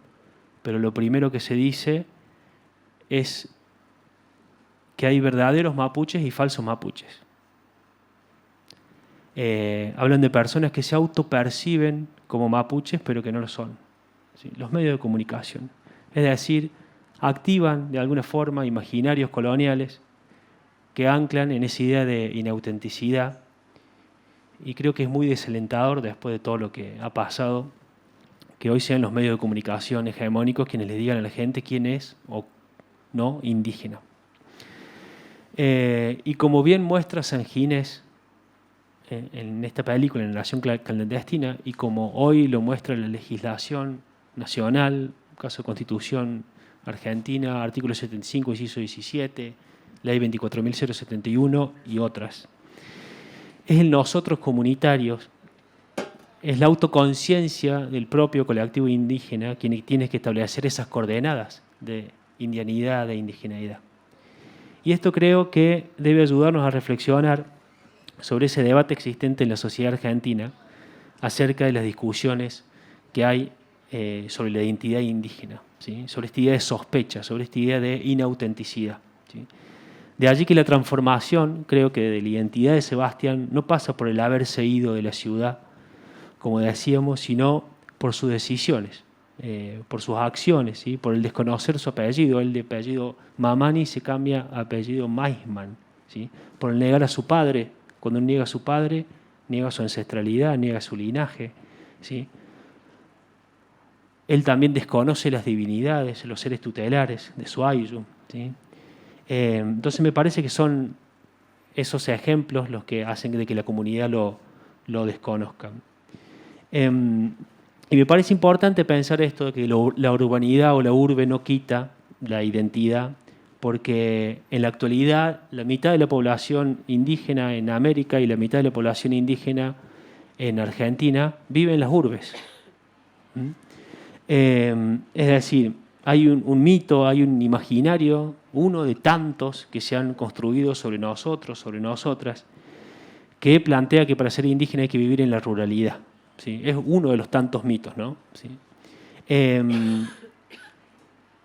pero lo primero que se dice es que hay verdaderos mapuches y falsos mapuches. Hablan de personas que se autoperciben como mapuches, pero que no lo son, ¿sí?, los medios de comunicación. Es decir, activan de alguna forma imaginarios coloniales que anclan en esa idea de inautenticidad, y creo que es muy desalentador después de todo lo que ha pasado, que hoy sean los medios de comunicación hegemónicos quienes le digan a la gente quién es o no indígena. Y como bien muestra San Ginés en esta película, en Nación Clandestina, y como hoy lo muestra la legislación nacional, caso de Constitución Argentina, artículo 75, inciso 17, ley 24.071 y otras, es el nosotros comunitarios, es la autoconciencia del propio colectivo indígena quien tiene que establecer esas coordenadas de indianidad, de indigeneidad. Y esto creo que debe ayudarnos a reflexionar sobre ese debate existente en la sociedad argentina acerca de las discusiones que hay sobre la identidad indígena, ¿sí? Sobre esta idea de sospecha, sobre esta idea de inautenticidad, ¿sí? De allí que la transformación, creo que de la identidad de Sebastián, no pasa por el haberse ido de la ciudad, como decíamos, sino por sus decisiones, por sus acciones, ¿sí? Por el desconocer su apellido. El de apellido Mamani se cambia a apellido Maisman, ¿sí? Por el negar a su padre. Cuando niega a su padre, niega su ancestralidad, niega su linaje, ¿sí? Él también desconoce las divinidades, los seres tutelares de su ayllu, ¿sí? Entonces me parece que son esos ejemplos los que hacen de que la comunidad lo desconozca. Y me parece importante pensar esto, de que la urbanidad o la urbe no quita la identidad, porque en la actualidad la mitad de la población indígena en América y la mitad de la población indígena en Argentina vive en las urbes. Es decir, hay un mito, hay un imaginario, uno de tantos que se han construido sobre nosotros, sobre nosotras, que plantea que para ser indígena hay que vivir en la ruralidad, ¿sí? Es uno de los tantos mitos, ¿no? ¿Sí?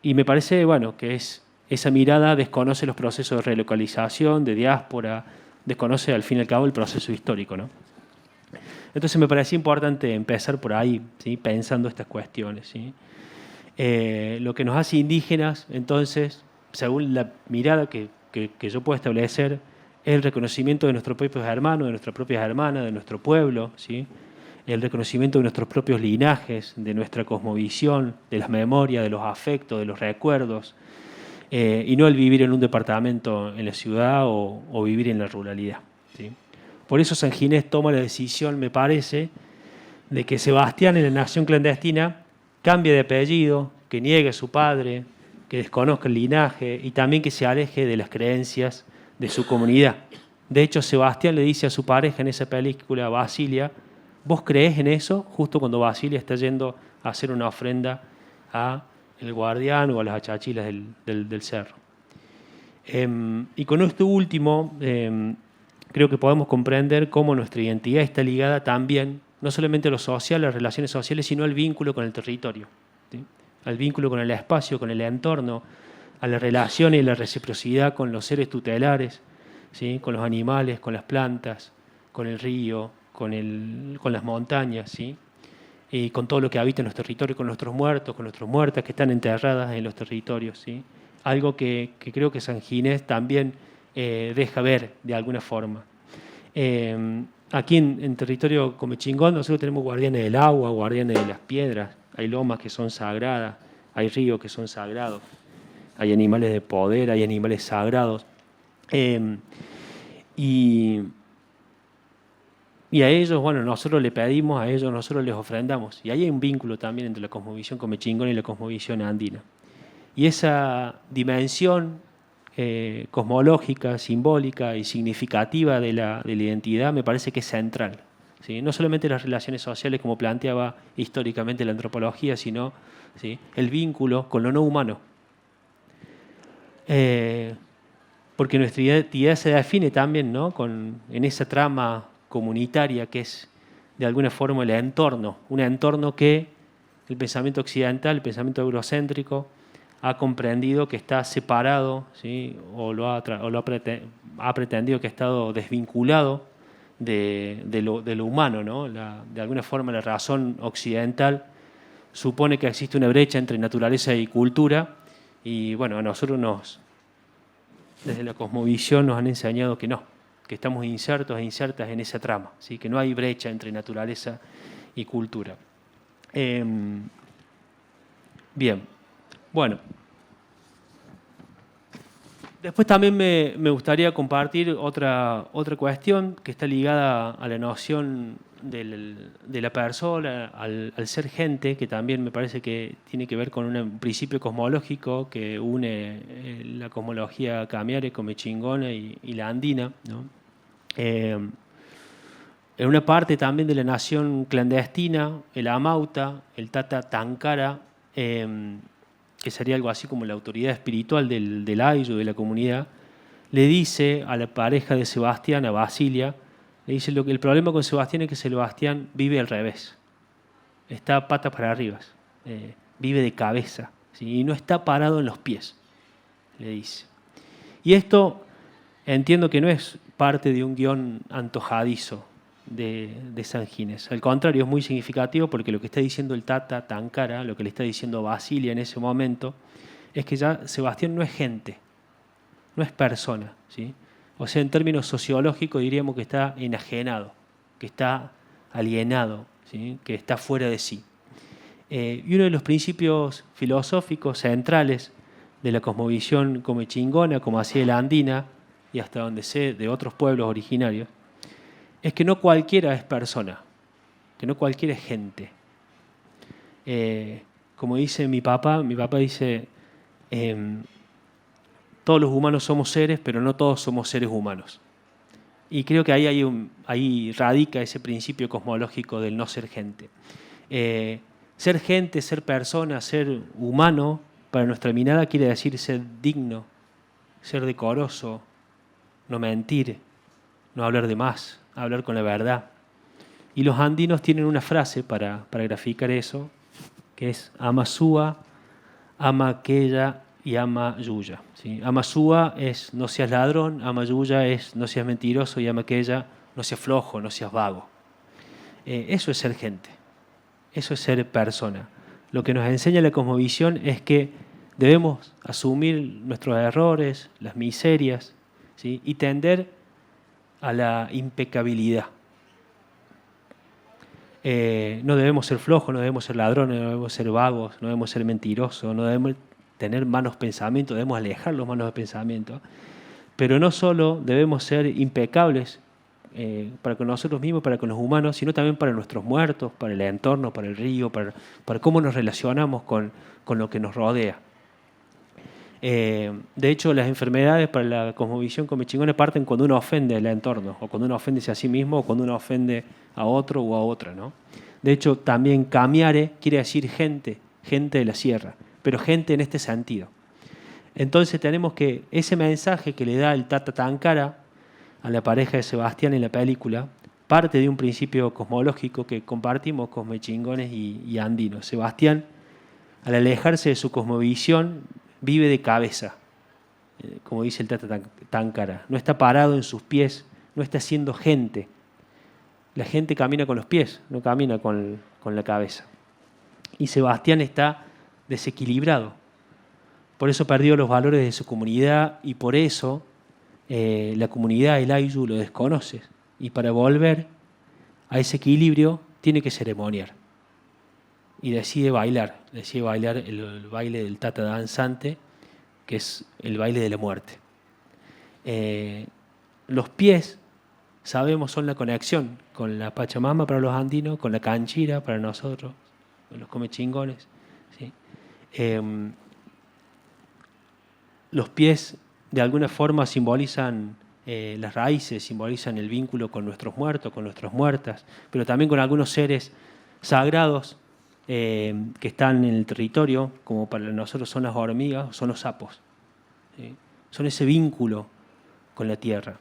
Y me parece, bueno, que esa mirada desconoce los procesos de relocalización, de diáspora, desconoce al fin y al cabo el proceso histórico, ¿no? Entonces me parecía importante empezar por ahí, ¿sí? Pensando estas cuestiones, ¿sí? Lo que nos hace indígenas, entonces, según la mirada que yo puedo establecer, es el reconocimiento de nuestros propios hermanos, de nuestras propias hermanas, de nuestro pueblo, ¿sí? El reconocimiento de nuestros propios linajes, de nuestra cosmovisión, de las memorias, de los afectos, de los recuerdos, y no el vivir en un departamento en la ciudad o vivir en la ruralidad, ¿sí? Por eso San Ginés toma la decisión, me parece, de que Sebastián en la nación clandestina cambie de apellido, que niegue a su padre, que desconozca el linaje y también que se aleje de las creencias de su comunidad. De hecho, Sebastián le dice a su pareja en esa película, Basilia, ¿vos creés en eso? Justo cuando Basilia está yendo a hacer una ofrenda a el guardián o a las achachilas del cerro. Y con esto último, creo que podemos comprender cómo nuestra identidad está ligada también, no solamente a lo social, a las relaciones sociales, sino al vínculo con el territorio, ¿sí? Al vínculo con el espacio, con el entorno, a la relación y la reciprocidad con los seres tutelares, ¿sí? Con los animales, con las plantas, con el río, con las montañas, ¿sí? Y con todo lo que habita en los territorios, con nuestros muertos, con nuestras muertas que están enterradas en los territorios, ¿sí? Algo que creo que San Ginés también deja ver de alguna forma. Aquí en territorio Comechingón nosotros tenemos guardianes del agua, guardianes de las piedras, hay lomas que son sagradas, hay ríos que son sagrados, hay animales de poder, hay animales sagrados. Y a ellos, bueno, nosotros le pedimos, a ellos nosotros les ofrendamos. Y ahí hay un vínculo también entre la cosmovisión comechingona y la cosmovisión andina. Y esa dimensión cosmológica, simbólica y significativa de la identidad me parece que es central, ¿sí? No solamente las relaciones sociales como planteaba históricamente la antropología, sino, ¿sí?, el vínculo con lo no humano. Porque nuestra identidad se define también, ¿no?, en esa trama comunitaria que es de alguna forma el entorno, un entorno que el pensamiento occidental, el pensamiento eurocéntrico, ha comprendido que está separado, ¿sí?, o ha pretendido que ha estado desvinculado de lo humano, ¿no? De alguna forma la razón occidental supone que existe una brecha entre naturaleza y cultura y bueno, a nosotros desde la cosmovisión nos han enseñado que no, que estamos insertos e insertas en esa trama, ¿sí?, que no hay brecha entre naturaleza y cultura. Bien. Bueno, después también me gustaría compartir otra cuestión que está ligada a la noción de la persona, al ser gente, que también me parece que tiene que ver con un principio cosmológico que une la cosmología camiare, comechingona y la andina, ¿no? En una parte también de la nación clandestina, el Amauta, el Tata Tankara, que sería algo así como la autoridad espiritual del ayllu, de la comunidad, le dice a la pareja de Sebastián, a Basilia, Le dice, el problema con Sebastián es que Sebastián vive al revés. Está patas para arriba. Vive de cabeza, ¿sí? Y no está parado en los pies, le dice. Y esto entiendo que no es parte de un guión antojadizo de San Ginés. Al contrario, es muy significativo porque lo que está diciendo el Tata Tankara, lo que le está diciendo Basilia en ese momento, es que ya Sebastián no es gente, no es persona, ¿sí? O sea, en términos sociológicos diríamos que está enajenado, que está alienado, ¿sí? Que está fuera de sí. Y uno de los principios filosóficos centrales de la cosmovisión comechingona, como así de la andina, y hasta donde sé de otros pueblos originarios, es que no cualquiera es persona, que no cualquiera es gente. Como dice mi papá dice, todos los humanos somos seres, pero no todos somos seres humanos. Y creo que ahí radica ese principio cosmológico del no ser gente. Ser gente, ser persona, ser humano, para nuestra mirada quiere decir ser digno, ser decoroso, no mentir, no hablar de más, hablar con la verdad. Y los andinos tienen una frase para graficar eso, que es ama sua, ama aquella y ama yuya. ¿Sí? Ama sua es no seas ladrón, ama yuya es no seas mentiroso y ama aquella no seas flojo, no seas vago. Eso es ser gente, eso es ser persona. Lo que nos enseña la cosmovisión es que debemos asumir nuestros errores, las miserias, ¿sí? Y tender a la impecabilidad. No debemos ser flojos, no debemos ser ladrones, no debemos ser vagos, no debemos ser mentirosos, no debemos tener malos pensamientos, debemos alejar los malos pensamientos. Pero no solo debemos ser impecables para con nosotros mismos, para con los humanos, sino también para nuestros muertos, para el entorno, para el río, para cómo nos relacionamos con lo que nos rodea. De hecho, las enfermedades para la cosmovisión comechingona parten cuando uno ofende al entorno, o cuando uno ofende a sí mismo, o cuando uno ofende a otro o a otra, ¿no? De hecho, también camiare quiere decir gente, gente de la sierra, pero gente en este sentido. Entonces tenemos que ese mensaje que le da el Tata Tankara a la pareja de Sebastián en la película parte de un principio cosmológico que compartimos comechingones y andinos. Sebastián, al alejarse de su cosmovisión, vive de cabeza, como dice el Tata Tankara. No está parado en sus pies, no está siendo gente. La gente camina con los pies, no camina con la cabeza. Y Sebastián está desequilibrado. Por eso perdió los valores de su comunidad y por eso la comunidad, el Ayllu, lo desconoce. Y para volver a ese equilibrio tiene que ceremoniar. Y decide bailar el baile del Tata danzante, que es el baile de la muerte. Los pies, sabemos, son la conexión con la Pachamama para los andinos, con la canchira para nosotros, los comechingones, ¿sí? Los pies de alguna forma simbolizan las raíces, simbolizan el vínculo con nuestros muertos, con nuestras muertas, pero también con algunos seres sagrados que están en el territorio, como para nosotros son las hormigas, son los sapos, ¿sí? Son ese vínculo con la tierra.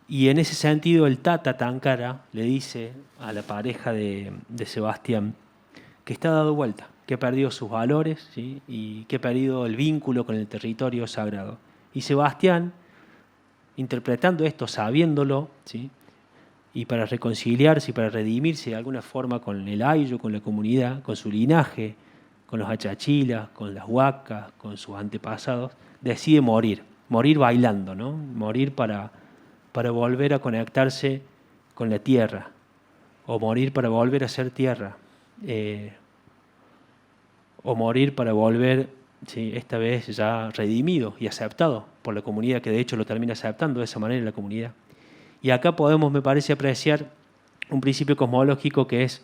Y en ese sentido el Tata Tankara le dice a la pareja de Sebastián que está dado vuelta, que ha perdido sus valores, ¿sí? Y que ha perdido el vínculo con el territorio sagrado. Y Sebastián, interpretando esto, sabiéndolo, ¿sí? Y para reconciliarse y para redimirse de alguna forma con el Ayllu, con la comunidad, con su linaje, con los achachilas, con las huacas, con sus antepasados, decide morir bailando, ¿no? Morir para volver a conectarse con la tierra, o morir para volver a ser tierra, o morir para volver, ¿sí? Esta vez ya redimido y aceptado por la comunidad, que de hecho lo termina aceptando de esa manera la comunidad. Y acá podemos, me parece, apreciar un principio cosmológico que es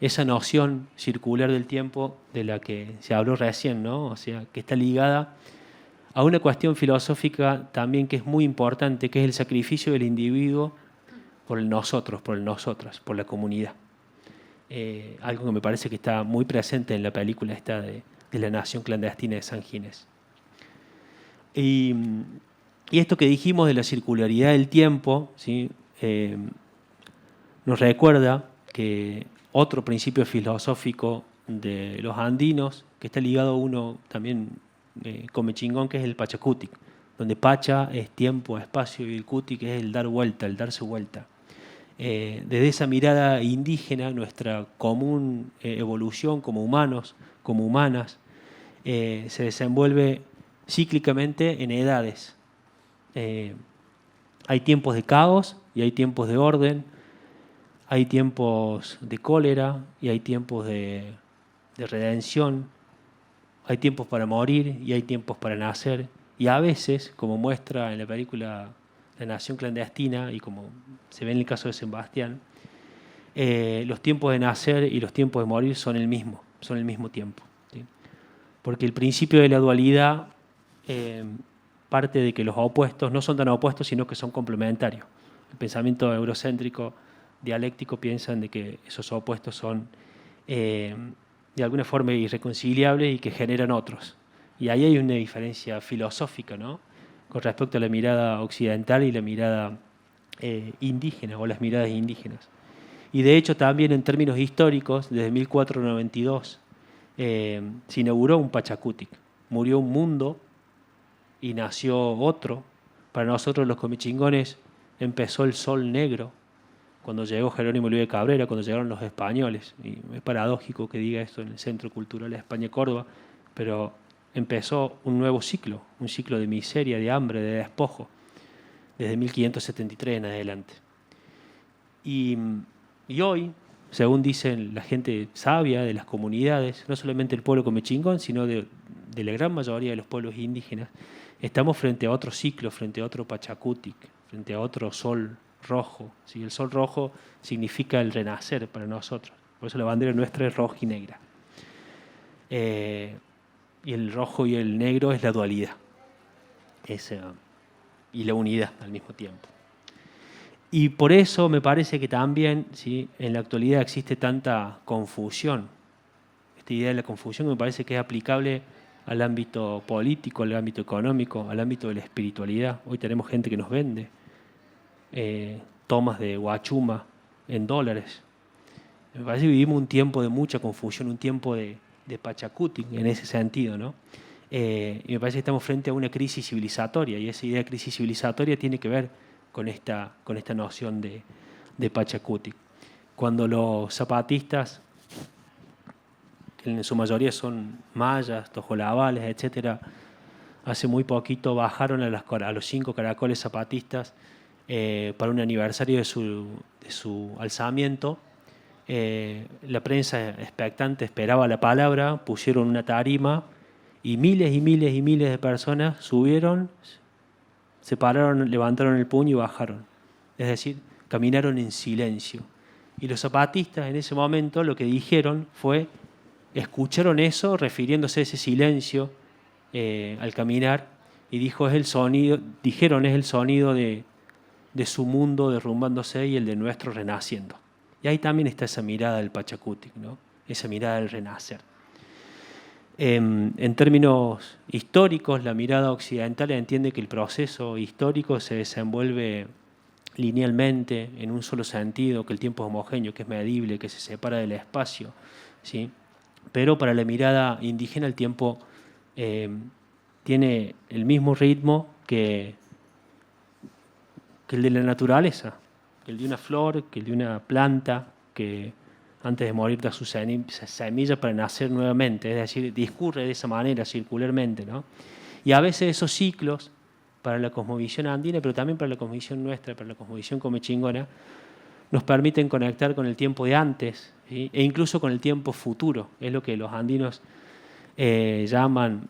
esa noción circular del tiempo de la que se habló recién, ¿no? O sea, que está ligada a una cuestión filosófica también que es muy importante, que es el sacrificio del individuo por el nosotros, por el nosotras, por la comunidad. Algo que me parece que está muy presente en la película esta de la nación clandestina de San Ginés. Y esto que dijimos de la circularidad del tiempo, ¿sí? nos recuerda que otro principio filosófico de los andinos, que está ligado a uno también comechingón, que es el Pachacutic, donde Pacha es tiempo, espacio, y el Cutic es el dar vuelta, el darse vuelta. Desde esa mirada indígena, nuestra común evolución como humanos, como humanas, se desenvuelve cíclicamente en edades. Hay tiempos de caos y hay tiempos de orden, hay tiempos de cólera y hay tiempos de redención, hay tiempos para morir y hay tiempos para nacer. Y a veces, como muestra en la película La Nación Clandestina y como se ve en el caso de Sebastián, los tiempos de nacer y los tiempos de morir son el mismo tiempo, ¿sí? Porque el principio de la dualidad parte de que los opuestos no son tan opuestos, sino que son complementarios. El pensamiento eurocéntrico, dialéctico, piensan de que esos opuestos son de alguna forma irreconciliables y que generan otros. Y ahí hay una diferencia filosófica, ¿no?, con respecto a la mirada occidental y la mirada indígena o las miradas indígenas. Y de hecho también en términos históricos, desde 1492 se inauguró un Pachacutic. Murió un mundo y nació otro. Para nosotros los comechingones empezó el sol negro cuando llegó Jerónimo Luis de Cabrera, cuando llegaron los españoles. Y es paradójico que diga esto en el Centro Cultural de España-Córdoba, pero empezó un nuevo ciclo, un ciclo de miseria, de hambre, de despojo, desde 1573 en adelante. Y hoy, según dicen la gente sabia de las comunidades, no solamente el pueblo comechingón, sino de la gran mayoría de los pueblos indígenas, estamos frente a otro ciclo, frente a otro Pachacutic, frente a otro sol rojo. ¿Sí? El sol rojo significa el renacer para nosotros. Por eso la bandera nuestra es roja y negra. Y el rojo y el negro es la dualidad. Y la unidad al mismo tiempo. Y por eso me parece que también, ¿sí?, en la actualidad existe tanta confusión. Esta idea de la confusión me parece que es aplicable al ámbito político, al ámbito económico, al ámbito de la espiritualidad. Hoy tenemos gente que nos vende tomas de huachuma en dólares. Me parece que vivimos un tiempo de mucha confusión, un tiempo de Pachacutic en ese sentido, ¿no? Y me parece que estamos frente a una crisis civilizatoria, y esa idea de crisis civilizatoria tiene que ver con esta noción de Pachacutic. Cuando los zapatistas, que en su mayoría son mayas, tojolabales, etcétera, hace muy poquito bajaron a los 5 caracoles zapatistas para un aniversario de su alzamiento. La prensa expectante esperaba la palabra, pusieron una tarima y miles y miles y miles de personas subieron, se pararon, levantaron el puño y bajaron. Es decir, caminaron en silencio. Y los zapatistas en ese momento lo que dijeron fue, escucharon eso refiriéndose a ese silencio al caminar, y dijeron es el sonido de su mundo derrumbándose y el de nuestro renaciendo. Y ahí también está esa mirada del Pachacutic, ¿no?, esa mirada del renacer. En términos históricos, la mirada occidental entiende que el proceso histórico se desenvuelve linealmente, en un solo sentido, que el tiempo es homogéneo, que es medible, que se separa del espacio, ¿sí? Pero para la mirada indígena el tiempo tiene el mismo ritmo que el de la naturaleza, que el de una flor, que el de una planta, que antes de morir da su semilla para nacer nuevamente, es decir, discurre de esa manera circularmente, ¿no? Y a veces esos ciclos, para la cosmovisión andina, pero también para la cosmovisión nuestra, para la cosmovisión comechingona, nos permiten conectar con el tiempo de antes, ¿sí?, e incluso con el tiempo futuro. Es lo que los andinos llaman,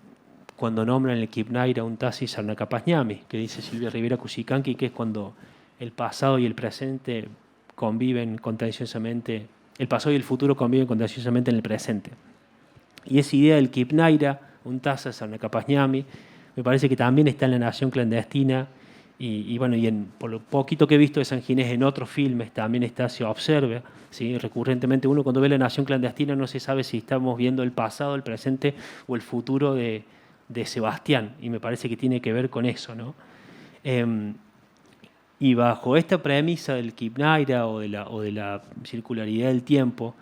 cuando nombran el Kipnaira Untasi Sarnacapañami, que dice Silvia Rivera Cusicanqui, que es cuando el pasado y el presente conviven contenciosamente, el pasado y el futuro conviven contenciosamente en el presente. Y esa idea del Kipnaira Untasi Sarnacapañami me parece que también está en La Nación Clandestina, y por lo poquito que he visto de San Ginés en otros filmes también se observa, ¿sí?, recurrentemente. Uno cuando ve La Nación Clandestina no se sabe si estamos viendo el pasado, el presente o el futuro de Sebastián, y me parece que tiene que ver con eso, ¿no? Y bajo esta premisa del Kipnaira o de la circularidad del tiempo,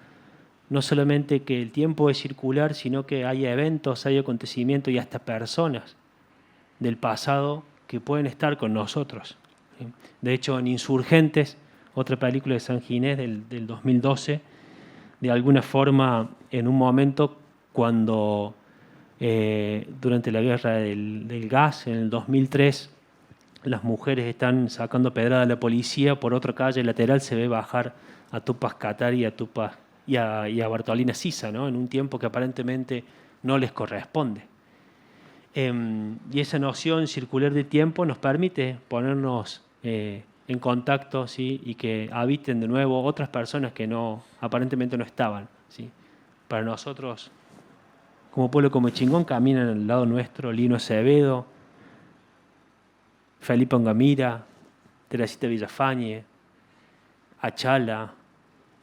no solamente que el tiempo es circular, sino que hay eventos, hay acontecimientos y hasta personas del pasado que pueden estar con nosotros. De hecho, en Insurgentes, otra película de San Ginés del 2012, de alguna forma, en un momento cuando durante la guerra del gas, en el 2003, las mujeres están sacando pedrada a la policía, por otra calle lateral se ve bajar a Tupac Katari y a Bartolina Sisa, ¿no? En un tiempo que aparentemente no les corresponde. Y esa noción circular de tiempo nos permite ponernos en contacto, ¿sí? Y que habiten de nuevo otras personas que aparentemente no estaban, ¿sí? Para nosotros, como pueblo Comechingón, caminan al lado nuestro Lino Acevedo, Felipe Ongamira, Teresita Villafañe, Achala,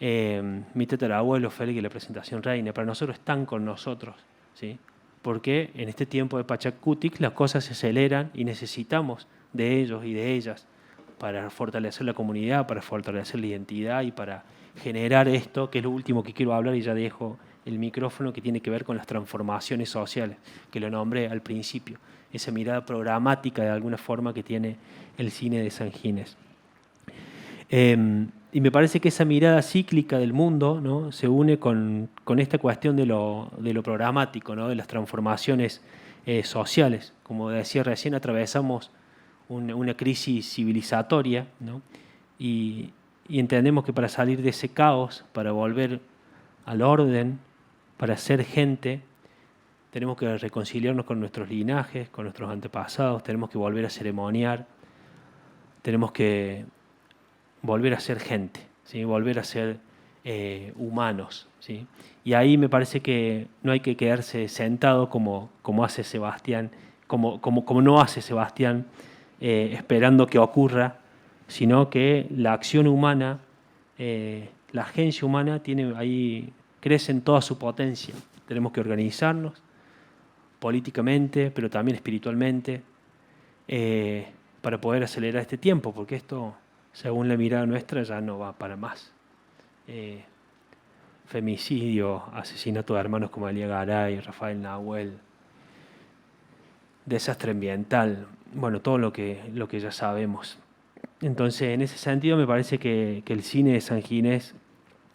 mi tatarabuelo Félix de la Presentación Reina. Para nosotros están con nosotros, ¿sí? Porque en este tiempo de Pachacutic las cosas se aceleran y necesitamos de ellos y de ellas para fortalecer la comunidad, para fortalecer la identidad y para generar esto, que es lo último que quiero hablar y ya dejo el micrófono, que tiene que ver con las transformaciones sociales, que lo nombré al principio, esa mirada programática de alguna forma que tiene el cine de San Ginés. Y me parece que esa mirada cíclica del mundo, ¿no? Se une con esta cuestión de lo programático, ¿no? De las transformaciones sociales. Como decía recién, atravesamos una crisis civilizatoria, ¿no? Y entendemos que para salir de ese caos, para volver al orden, para ser gente, tenemos que reconciliarnos con nuestros linajes, con nuestros antepasados, tenemos que volver a ceremoniar, tenemos que volver a ser gente, ¿sí? Volver a ser humanos, ¿sí? Y ahí me parece que no hay que quedarse sentado como hace Sebastián, como no hace Sebastián, esperando que ocurra, sino que la acción humana, la agencia humana crece en toda su potencia. Tenemos que organizarnos políticamente, pero también espiritualmente, para poder acelerar este tiempo, porque esto, según la mirada nuestra, ya no va para más. Femicidio, asesinato de hermanos como Elia Garay, Rafael Nahuel, desastre ambiental, bueno, todo lo que ya sabemos. Entonces, en ese sentido, me parece que el cine de San Ginés,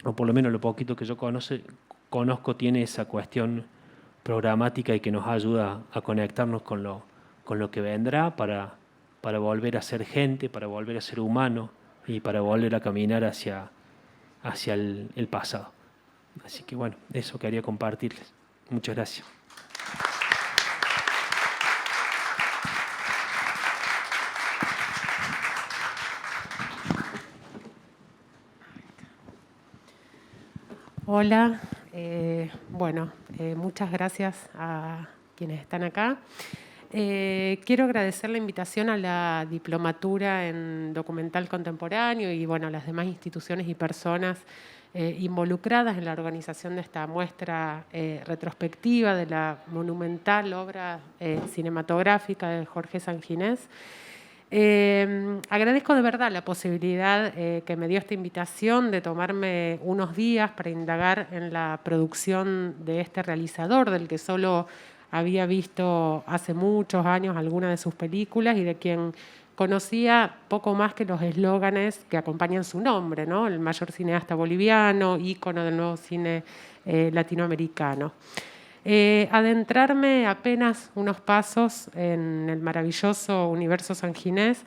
o por lo menos lo poquito que yo conozco, tiene esa cuestión programática y que nos ayuda a conectarnos con lo que vendrá para volver a ser gente, para volver a ser humano y para volver a caminar hacia el pasado. Así que bueno, eso quería compartirles. Muchas gracias. Hola, muchas gracias a quienes están acá. Quiero agradecer la invitación a la diplomatura en documental contemporáneo y a las demás instituciones y personas involucradas en la organización de esta muestra retrospectiva de la monumental obra cinematográfica de Jorge San Ginés. Agradezco de verdad la posibilidad que me dio esta invitación de tomarme unos días para indagar en la producción de este realizador, del que solo había visto hace muchos años algunas de sus películas y de quien conocía poco más que los eslóganes que acompañan su nombre, ¿no? El mayor cineasta boliviano, ícono del nuevo cine latinoamericano. Adentrarme apenas unos pasos en el maravilloso universo San Ginés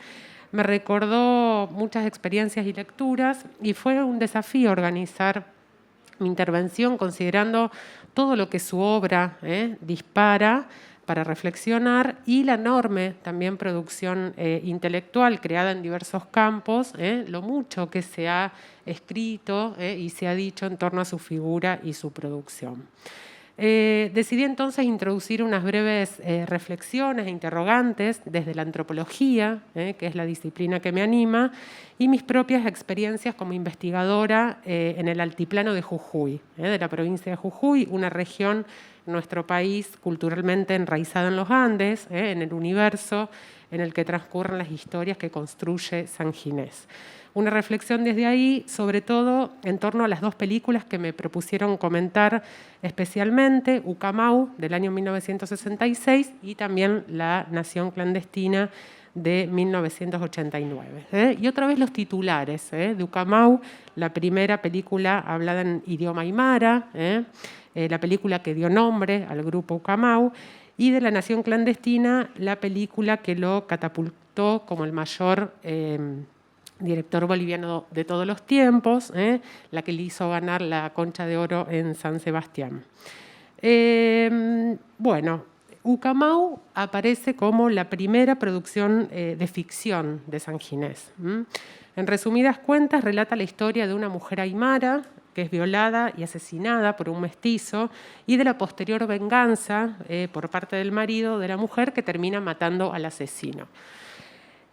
me recordó muchas experiencias y lecturas y fue un desafío organizar mi intervención considerando todo lo que su obra dispara para reflexionar y la enorme también producción intelectual creada en diversos campos, lo mucho que se ha escrito y se ha dicho en torno a su figura y su producción. Decidí entonces introducir unas breves reflexiones e interrogantes desde la antropología, que es la disciplina que me anima, y mis propias experiencias como investigadora en el altiplano de Jujuy, de la provincia de Jujuy, una región nuestro país culturalmente enraizado en los Andes, en el universo en el que transcurren las historias que construye San Ginés. Una reflexión desde ahí, sobre todo en torno a las dos películas que me propusieron comentar especialmente, Ucamau, del año 1966, y también La Nación Clandestina, de 1989. Y otra vez los titulares de Ucamau, la primera película hablada en idioma aymara, la película que dio nombre al grupo Ucamau, y de La Nación Clandestina, la película que lo catapultó como el mayor director boliviano de todos los tiempos, la que le hizo ganar la Concha de Oro en San Sebastián. Bueno, Ucamau aparece como la primera producción de ficción de San Ginés. En resumidas cuentas, relata la historia de una mujer aymara que es violada y asesinada por un mestizo, y de la posterior venganza por parte del marido de la mujer que termina matando al asesino.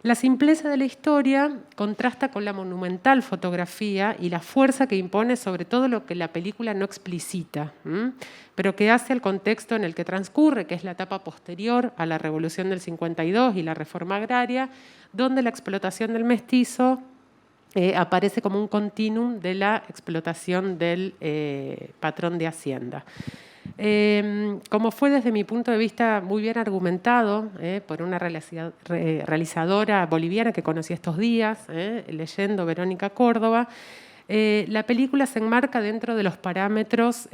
La simpleza de la historia contrasta con la monumental fotografía y la fuerza que impone sobre todo lo que la película no explicita, pero que hace al contexto en el que transcurre, que es la etapa posterior a la Revolución del 52 y la reforma agraria, donde la explotación del mestizo aparece como un continuum de la explotación del patrón de Hacienda. Como fue desde mi punto de vista muy bien argumentado por una realizadora boliviana que conocí estos días, leyendo Verónica Córdoba, la película se enmarca dentro de los parámetros,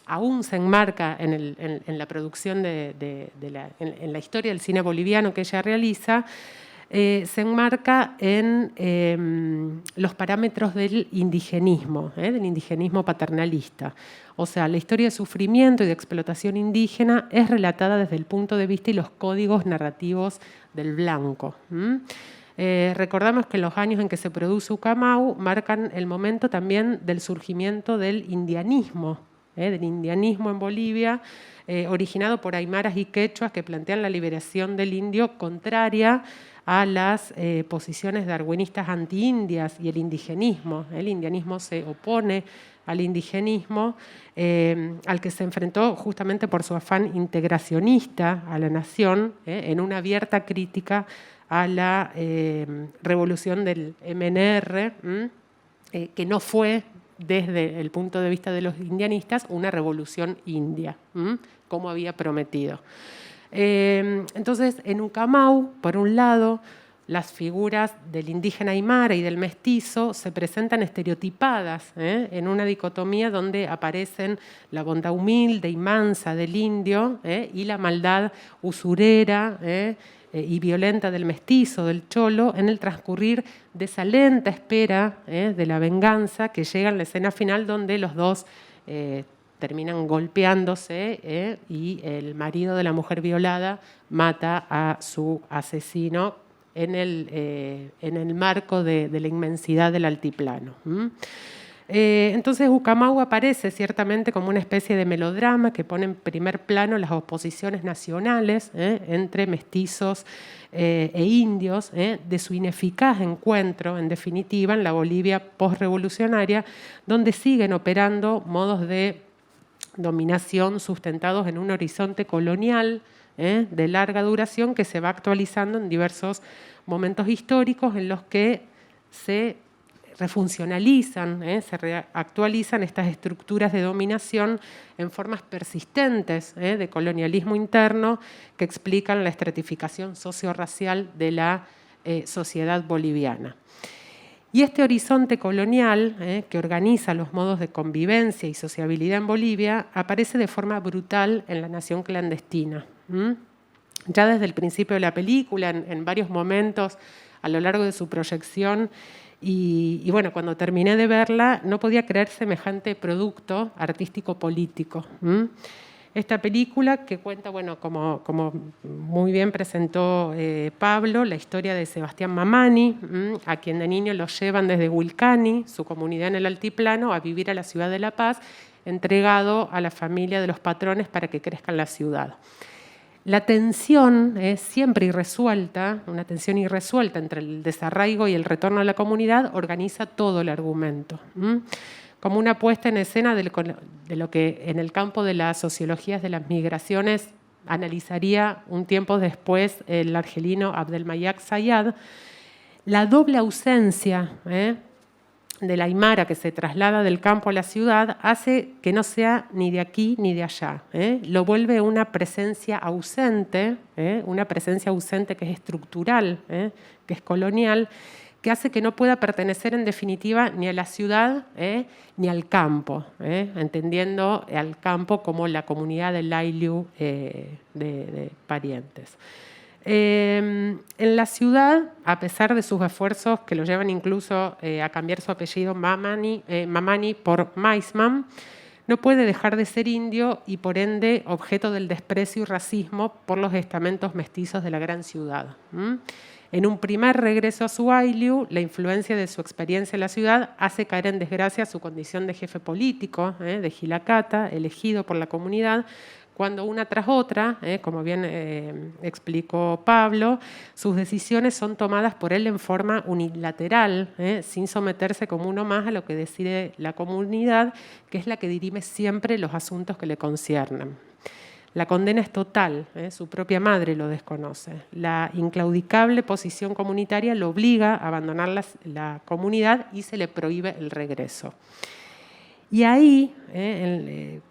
aún se enmarca en la producción en la historia del cine boliviano que ella realiza, se enmarca en los parámetros del indigenismo paternalista. O sea, la historia de sufrimiento y de explotación indígena es relatada desde el punto de vista y los códigos narrativos del blanco. Recordamos que los años en que se produce Ucamau marcan el momento también del surgimiento del indianismo en Bolivia, originado por aymaras y quechuas que plantean la liberación del indio contraria a las posiciones darwinistas anti-indias y el indigenismo. El indianismo se opone al indigenismo, al que se enfrentó justamente por su afán integracionista a la nación, en una abierta crítica a la revolución del MNR, que no fue, desde el punto de vista de los indianistas, una revolución india, como había prometido. Entonces, en Ucamau, por un lado, las figuras del indígena aymara y del mestizo se presentan estereotipadas en una dicotomía donde aparecen la bondad humilde y mansa del indio y la maldad usurera y violenta del mestizo, del cholo, en el transcurrir de esa lenta espera de la venganza que llega en la escena final donde los dos terminan golpeándose y el marido de la mujer violada mata a su asesino en el marco de la inmensidad del altiplano. Entonces Ucamau aparece ciertamente como una especie de melodrama que pone en primer plano las oposiciones nacionales entre mestizos e indios, de su ineficaz encuentro, en definitiva, en la Bolivia postrevolucionaria, donde siguen operando modos de dominación sustentados en un horizonte colonial de larga duración que se va actualizando en diversos momentos históricos en los que se refuncionalizan, se reactualizan estas estructuras de dominación en formas persistentes de colonialismo interno que explican la estratificación socio-racial de la sociedad boliviana. Y este horizonte colonial que organiza los modos de convivencia y sociabilidad en Bolivia aparece de forma brutal en La Nación Clandestina. Ya desde el principio de la película, en varios momentos a lo largo de su proyección, y bueno, cuando terminé de verla no podía creer semejante producto artístico-político. Esta película que cuenta, bueno, como muy bien presentó Pablo, la historia de Sebastián Mamani, a quien de niño lo llevan desde Huilcani, su comunidad en el altiplano, a vivir a la ciudad de La Paz, entregado a la familia de los patrones para que crezca en la ciudad. La tensión es siempre irresuelta, una tensión irresuelta entre el desarraigo y el retorno a la comunidad, organiza todo el argumento. como una puesta en escena de lo que en el campo de las sociologías de las migraciones analizaría un tiempo después el argelino Abdelmayek Zayad, la doble ausencia de la aymara que se traslada del campo a la ciudad hace que no sea ni de aquí ni de allá. Lo vuelve una presencia ausente que es estructural, que es colonial, que hace que no pueda pertenecer en definitiva ni a la ciudad ni al campo, entendiendo al campo como la comunidad del Ayllu de parientes. En la ciudad, a pesar de sus esfuerzos que lo llevan incluso a cambiar su apellido Mamani por Maisman, no puede dejar de ser indio y por ende objeto del desprecio y racismo por los estamentos mestizos de la gran ciudad. En un primer regreso a su Ayllu, la influencia de su experiencia en la ciudad hace caer en desgracia su condición de jefe político, de Gilacata, elegido por la comunidad, cuando una tras otra, como bien explicó Pablo, sus decisiones son tomadas por él en forma unilateral, sin someterse como uno más a lo que decide la comunidad, que es la que dirime siempre los asuntos que le conciernen. La condena es total, su propia madre lo desconoce. La inclaudicable posición comunitaria lo obliga a abandonar la comunidad y se le prohíbe el regreso. Y ahí, en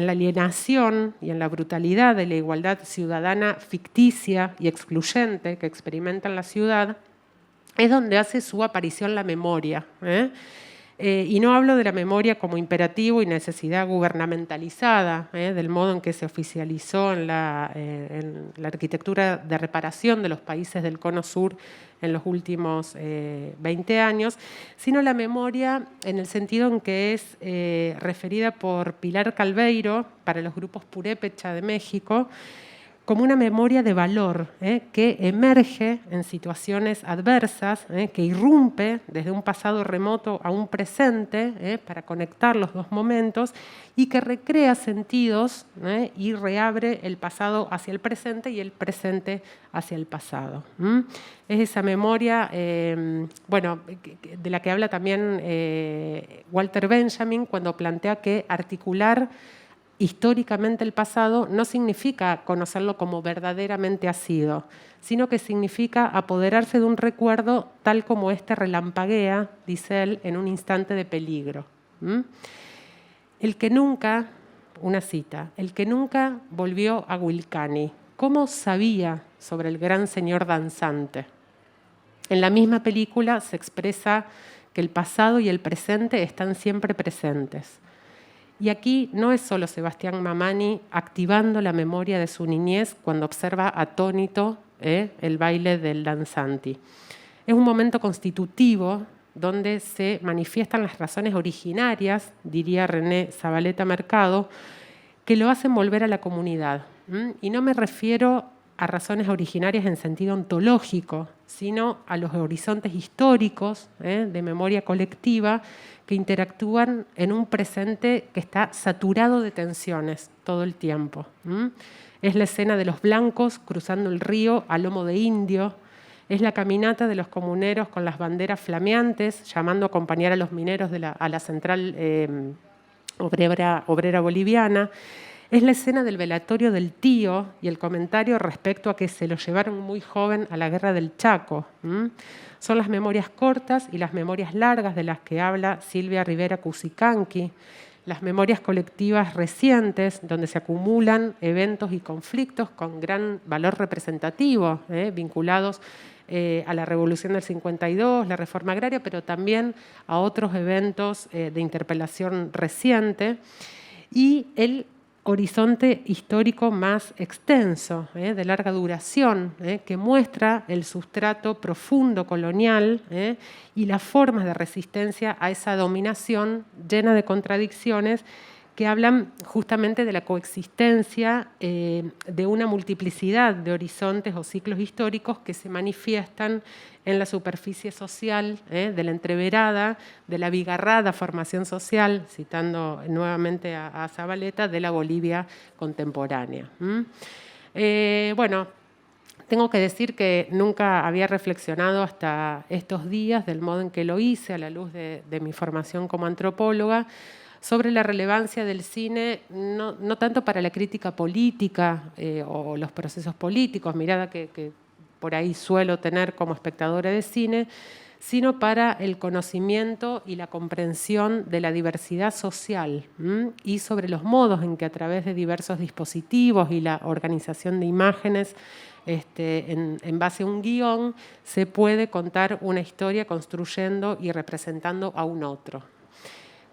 la alienación y en la brutalidad de la igualdad ciudadana ficticia y excluyente que experimenta en la ciudad, es donde hace su aparición la memoria. Y no hablo de la memoria como imperativo y necesidad gubernamentalizada, del modo en que se oficializó en la arquitectura de reparación de los países del Cono Sur en los últimos 20 años, sino la memoria en el sentido en que es referida por Pilar Calveiro para los grupos Purépecha de México, como una memoria de valor que emerge en situaciones adversas, que irrumpe desde un pasado remoto a un presente para conectar los dos momentos y que recrea sentidos y reabre el pasado hacia el presente y el presente hacia el pasado. Es esa memoria de la que habla también Walter Benjamin cuando plantea que articular históricamente el pasado no significa conocerlo como verdaderamente ha sido, sino que significa apoderarse de un recuerdo tal como este relampaguea, dice él, en un instante de peligro. El que nunca, una cita, el que nunca volvió a Wilcani, ¿cómo sabía sobre el gran señor danzante? En la misma película se expresa que el pasado y el presente están siempre presentes. Y aquí no es solo Sebastián Mamani activando la memoria de su niñez cuando observa atónito el baile del danzanti. Es un momento constitutivo donde se manifiestan las razones originarias, diría René Zabaleta Mercado, que lo hacen volver a la comunidad. Y no me refiero a razones originarias en sentido ontológico, sino a los horizontes históricos de memoria colectiva que interactúan en un presente que está saturado de tensiones todo el tiempo. Es la escena de los blancos cruzando el río a lomo de indio, es la caminata de los comuneros con las banderas flameantes, llamando a acompañar a los mineros a la central obrera boliviana, es la escena del velatorio del tío y el comentario respecto a que se lo llevaron muy joven a la guerra del Chaco. Son las memorias cortas y las memorias largas de las que habla Silvia Rivera Cusicanqui, las memorias colectivas recientes donde se acumulan eventos y conflictos con gran valor representativo, vinculados a la Revolución del 52, la reforma agraria, pero también a otros eventos de interpelación reciente, y el horizonte histórico más extenso, de larga duración, que muestra el sustrato profundo colonial y las formas de resistencia a esa dominación llena de contradicciones que hablan justamente de la coexistencia de una multiplicidad de horizontes o ciclos históricos que se manifiestan en la superficie social, de la entreverada, de la abigarrada formación social, citando nuevamente a Zabaleta, de la Bolivia contemporánea. Tengo que decir que nunca había reflexionado hasta estos días del modo en que lo hice a la luz de mi formación como antropóloga sobre la relevancia del cine, no tanto para la crítica política o los procesos políticos, mirada que por ahí suelo tener como espectadora de cine, sino para el conocimiento y la comprensión de la diversidad social y sobre los modos en que a través de diversos dispositivos y la organización de imágenes en base a un guión se puede contar una historia construyendo y representando a un otro.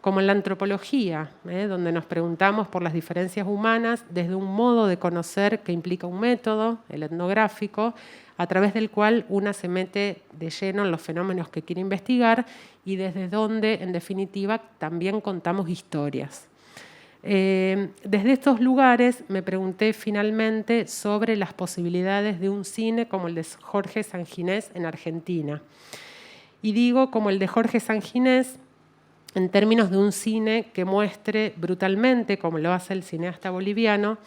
Como en la antropología, donde nos preguntamos por las diferencias humanas desde un modo de conocer que implica un método, el etnográfico, a través del cual una se mete de lleno en los fenómenos que quiere investigar y desde donde, en definitiva, también contamos historias. Desde estos lugares me pregunté finalmente sobre las posibilidades de un cine como el de Jorge Sanginés en Argentina. Y digo como el de Jorge Sanginés en términos de un cine que muestre brutalmente, como lo hace el cineasta boliviano,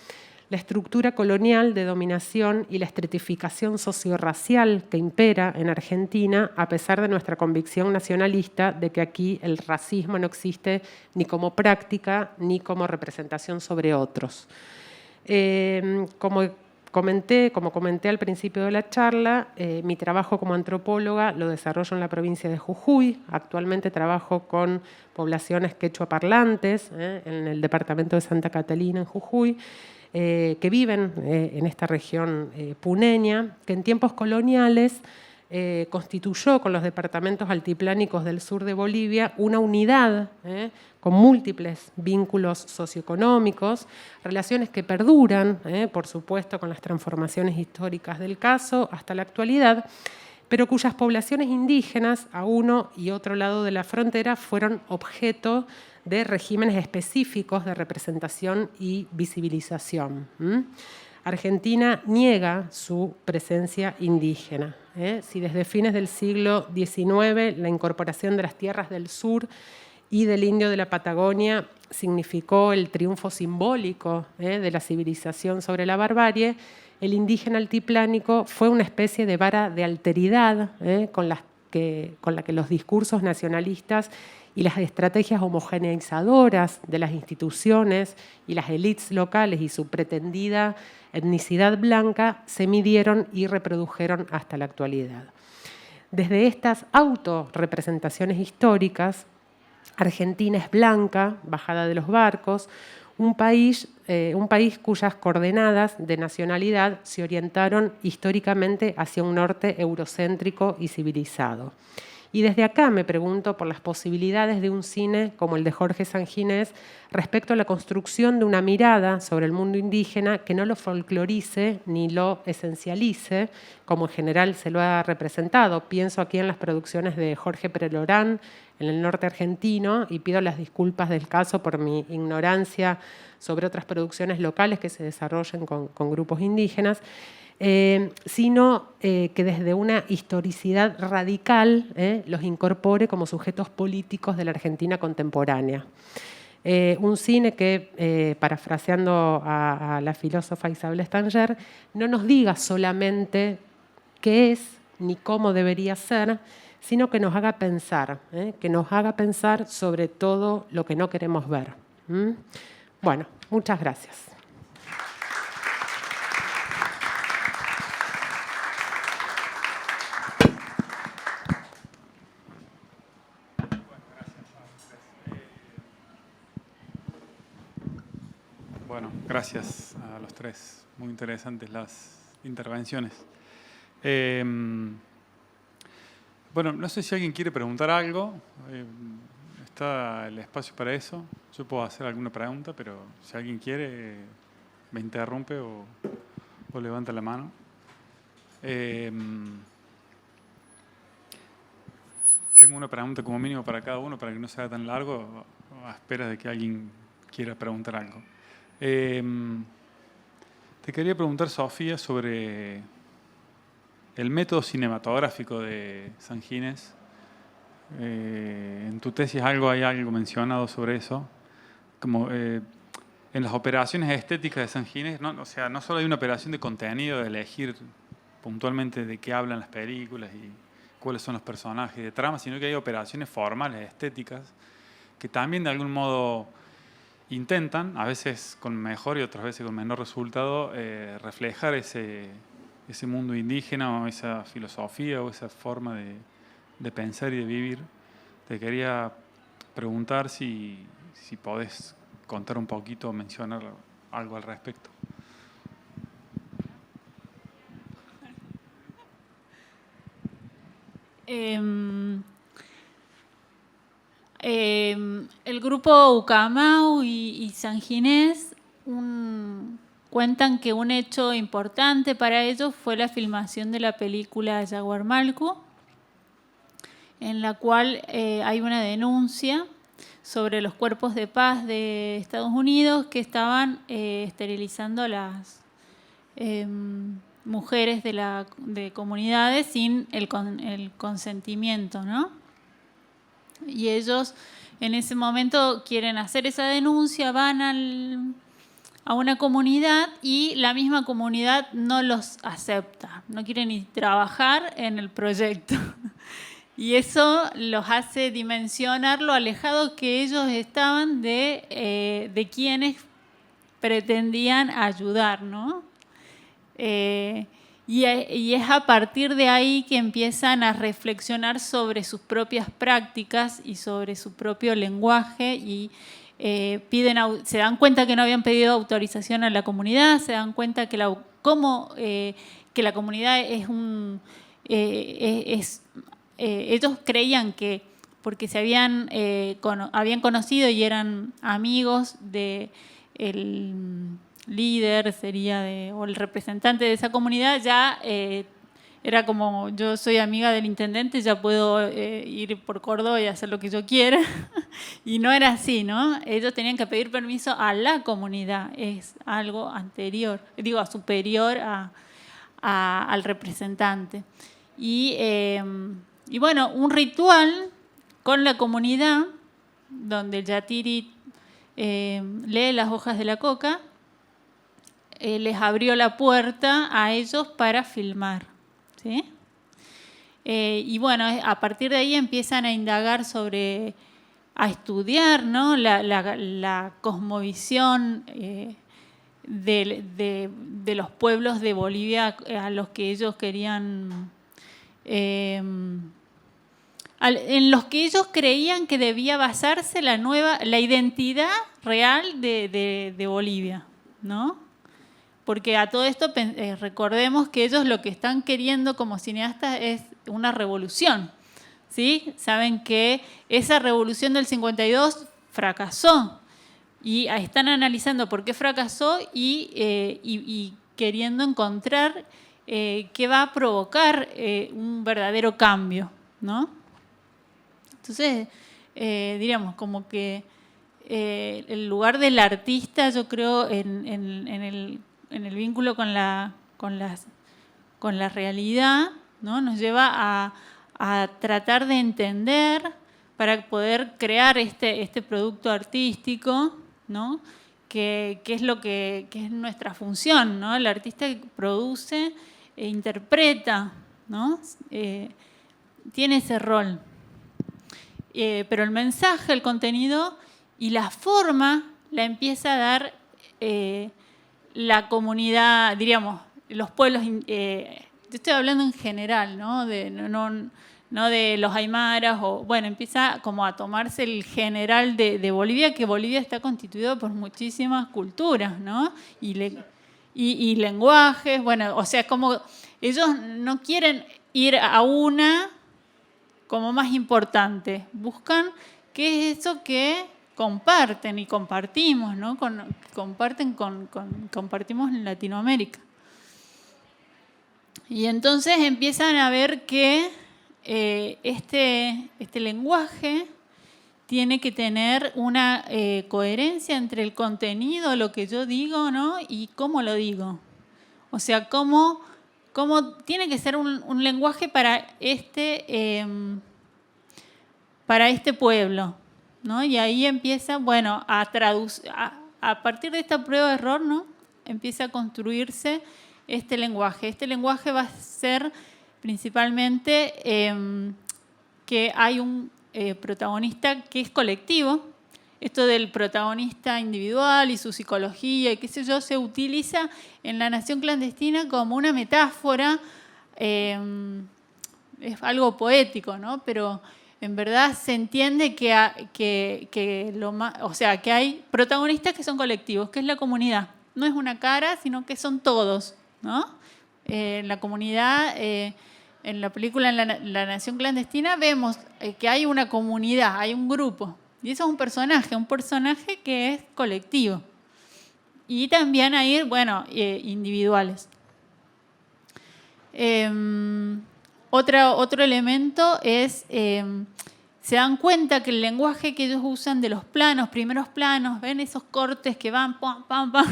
la estructura colonial de dominación y la estratificación sociorracial que impera en Argentina, a pesar de nuestra convicción nacionalista de que aquí el racismo no existe ni como práctica ni como representación sobre otros. Como comenté al principio de la charla, mi trabajo como antropóloga lo desarrollo en la provincia de Jujuy. Actualmente trabajo con poblaciones quechua parlantes en el departamento de Santa Catalina, en Jujuy, que viven en esta región puneña, que en tiempos coloniales constituyó con los departamentos altiplánicos del sur de Bolivia una unidad con múltiples vínculos socioeconómicos, relaciones que perduran, por supuesto, con las transformaciones históricas del caso hasta la actualidad, pero cuyas poblaciones indígenas a uno y otro lado de la frontera fueron objeto de regímenes específicos de representación y visibilización. Argentina niega su presencia indígena. Si desde fines del siglo XIX la incorporación de las tierras del sur y del indio de la Patagonia significó el triunfo simbólico de la civilización sobre la barbarie, el indígena altiplánico fue una especie de vara de alteridad con la que los discursos nacionalistas y las estrategias homogeneizadoras de las instituciones y las élites locales y su pretendida etnicidad blanca se midieron y reprodujeron hasta la actualidad. Desde estas autorrepresentaciones históricas, Argentina es blanca, bajada de los barcos, un país cuyas coordenadas de nacionalidad se orientaron históricamente hacia un norte eurocéntrico y civilizado. Y desde acá me pregunto por las posibilidades de un cine como el de Jorge Sanginés respecto a la construcción de una mirada sobre el mundo indígena que no lo folclorice ni lo esencialice, como en general se lo ha representado. Pienso aquí en las producciones de Jorge Prelorán en el norte argentino y pido las disculpas del caso por mi ignorancia sobre otras producciones locales que se desarrollen con grupos indígenas. Sino que desde una historicidad radical los incorpore como sujetos políticos de la Argentina contemporánea. Un cine que, parafraseando a la filósofa Isabel Stanger, no nos diga solamente qué es ni cómo debería ser, sino que nos haga pensar sobre todo lo que no queremos ver. Bueno, muchas gracias. Bueno, gracias a los tres. Muy interesantes las intervenciones. Bueno, no sé si alguien quiere preguntar algo. Está el espacio para eso. Yo puedo hacer alguna pregunta, pero si alguien quiere, me interrumpe o levanta la mano. Tengo una pregunta como mínimo para cada uno, para que no sea tan largo, a espera de que alguien quiera preguntar algo. Te quería preguntar, Sofía, sobre el método cinematográfico de Sanginés. En tu tesis hay algo mencionado sobre eso. Como en las operaciones estéticas de Sanginés, no solo hay una operación de contenido, de elegir puntualmente de qué hablan las películas y cuáles son los personajes de trama, sino que hay operaciones formales, estéticas, que también de algún modo intentan, a veces con mejor y otras veces con menor resultado, reflejar ese mundo indígena o esa filosofía o esa forma de pensar y de vivir. Te quería preguntar si podés contar un poquito o mencionar algo al respecto. El grupo Ucamau y San Ginés cuentan que un hecho importante para ellos fue la filmación de la película Yaguarmalcu, en la cual hay una denuncia sobre los cuerpos de paz de Estados Unidos que estaban esterilizando a las mujeres de comunidades sin el consentimiento, ¿no? Y ellos en ese momento quieren hacer esa denuncia, van a una comunidad y la misma comunidad no los acepta, no quiere ni trabajar en el proyecto. Y eso los hace dimensionar lo alejado que ellos estaban de quienes pretendían ayudar, ¿no? Y es a partir de ahí que empiezan a reflexionar sobre sus propias prácticas y sobre su propio lenguaje y se dan cuenta que no habían pedido autorización a la comunidad, se dan cuenta que la comunidad es ellos creían que porque se habían conocido y eran amigos de el líder o el representante de esa comunidad, ya era como yo soy amiga del intendente, ya puedo ir por Córdoba y hacer lo que yo quiera. Y no era así, ¿no? Ellos tenían que pedir permiso a la comunidad, es algo anterior, superior al representante. Y bueno, un ritual con la comunidad donde el yatiri lee las hojas de la coca, les abrió la puerta a ellos para filmar, ¿sí? Y bueno, a partir de ahí empiezan a indagar a estudiar, ¿no? la cosmovisión de los pueblos de Bolivia a los que ellos querían, en los que ellos creían que debía basarse la identidad real de Bolivia, ¿no? Porque a todo esto recordemos que ellos lo que están queriendo como cineastas es una revolución, ¿sí? Saben que esa revolución del 52 fracasó y están analizando por qué fracasó y queriendo encontrar qué va a provocar un verdadero cambio, ¿no? Entonces, diríamos como que el lugar del artista, yo creo, en el vínculo con la realidad, ¿no? Nos lleva a tratar de entender para poder crear este producto artístico, ¿no? Que es es nuestra función, ¿no? El artista produce e interpreta, ¿no? Tiene ese rol. Pero el mensaje, el contenido y la forma la empieza a dar la comunidad, diríamos, los pueblos. Yo estoy hablando en general, ¿no? No de los aymaras, empieza como a tomarse el general de Bolivia, que Bolivia está constituido por muchísimas culturas, ¿no? Y lenguajes, o sea, como ellos no quieren ir a una como más importante, buscan qué es eso que comparten y compartimos, ¿no? Compartimos en Latinoamérica. Y entonces empiezan a ver que este lenguaje tiene que tener una coherencia entre el contenido, lo que yo digo, ¿no? Y cómo lo digo. O sea, cómo tiene que ser un lenguaje para este pueblo, ¿no? Y ahí empieza, a partir de esta prueba de error, ¿no? Empieza a construirse este lenguaje. Este lenguaje va a ser principalmente que hay un protagonista que es colectivo. Esto del protagonista individual y su psicología y qué sé yo, se utiliza en La Nación Clandestina como una metáfora. Es algo poético, ¿no? Pero en verdad se entiende que hay protagonistas que son colectivos, que es la comunidad. No es una cara, sino que son todos, ¿no? La comunidad, en la película en La Nación Clandestina vemos que hay una comunidad, hay un grupo. Y eso es un personaje que es colectivo. Y también hay, bueno, individuales. Otro elemento es, se dan cuenta que el lenguaje que ellos usan de los planos, primeros planos, ven esos cortes que van, pam, pam, pam,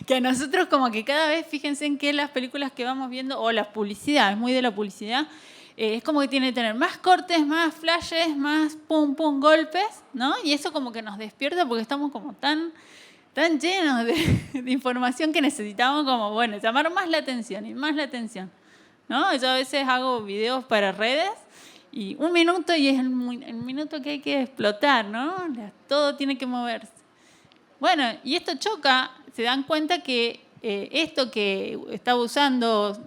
que a nosotros como que cada vez, fíjense en que las películas que vamos viendo, o la publicidad, es muy de la publicidad, es como que tiene que tener más cortes, más flashes, más pum, pum, golpes, ¿no? Y eso como que nos despierta porque estamos como tan llenos de información que necesitamos como, bueno, llamar más la atención y más la atención, ¿no? Yo a veces hago videos para redes y 1 minuto y es el minuto que hay que explotar, ¿no? Todo tiene que moverse. Bueno, y esto choca, se dan cuenta que esto que estaba usando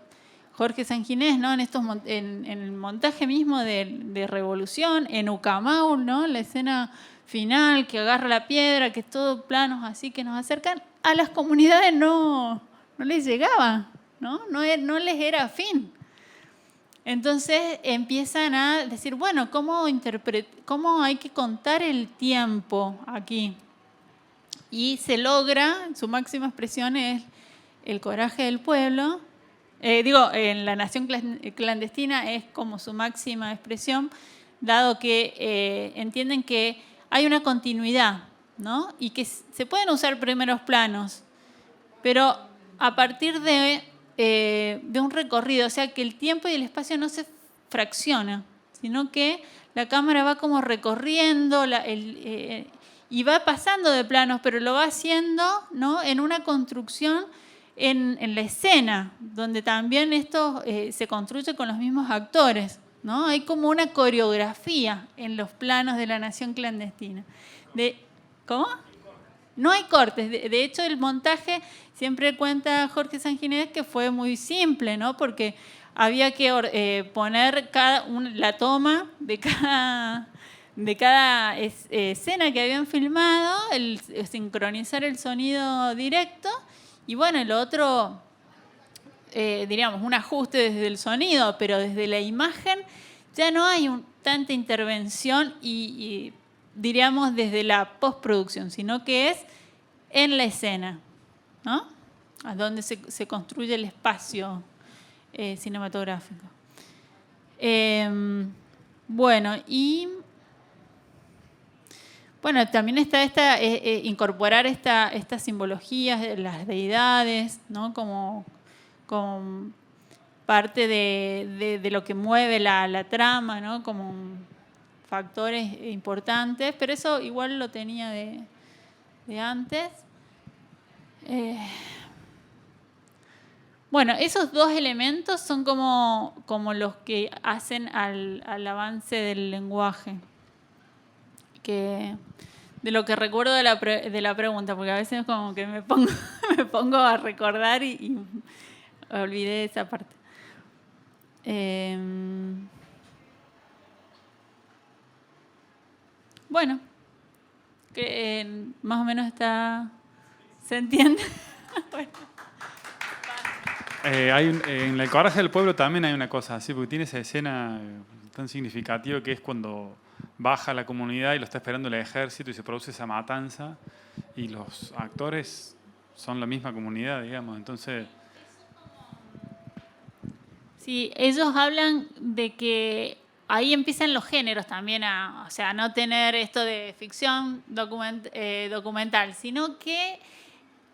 Jorge Sanginés, ¿no? En el montaje mismo de Revolución, en Ucamaul, ¿no? La escena final que agarra la piedra, que es todo planos así que nos acercan, a las comunidades no les llegaba, ¿no? No les era afín. Entonces empiezan a decir, bueno, ¿cómo hay que contar el tiempo aquí? Y se logra, su máxima expresión es el coraje del pueblo. En La Nación Clandestina es como su máxima expresión, dado que entienden que hay una continuidad, ¿no? Y que se pueden usar primeros planos, pero a partir de un recorrido, o sea, que el tiempo y el espacio no se fracciona, sino que la cámara va como recorriendo y va pasando de planos, pero lo va haciendo, ¿no? En una construcción en la escena, donde también esto se construye con los mismos actores, ¿no? Hay como una coreografía en los planos de La Nación Clandestina. ¿Cómo? No hay cortes. De hecho, el montaje, siempre cuenta Jorge Sanginés, que fue muy simple, ¿no? Porque había que poner la toma de cada escena que habían filmado, sincronizar el sonido directo. Y bueno, el otro, diríamos, un ajuste desde el sonido, pero desde la imagen ya no hay tanta intervención y diríamos desde la postproducción, sino que es en la escena, ¿no? A donde se construye el espacio cinematográfico. Bueno, también está incorporar estas simbologías de las deidades, ¿no? Como parte de lo que mueve la trama, ¿no? Como factores importantes, pero eso igual lo tenía de antes. Bueno, esos dos elementos son como los que hacen al avance del lenguaje. De lo que recuerdo de la pregunta, porque a veces como que me pongo a recordar y olvidé esa parte. Bueno, que más o menos ¿se entiende? Bueno. En El coraje del pueblo también hay una cosa así, porque tiene esa escena tan significativa que es cuando baja la comunidad y lo está esperando el ejército y se produce esa matanza y los actores son la misma comunidad, digamos, entonces... Sí, ellos hablan de que ahí empiezan los géneros también o sea, no tener esto de ficción documental, sino que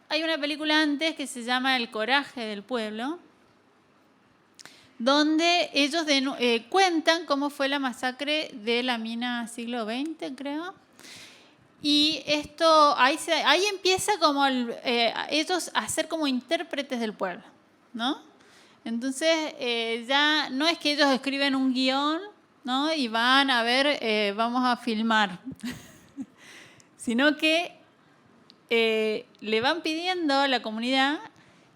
hay una película antes que se llama El coraje del pueblo, donde ellos cuentan cómo fue la masacre de la mina siglo XX, creo. Y esto ahí empieza como ellos a ser como intérpretes del pueblo, ¿no? Entonces, ya no es que ellos escriben un guión, ¿no? Y van a ver, vamos a filmar, sino que le van pidiendo a la comunidad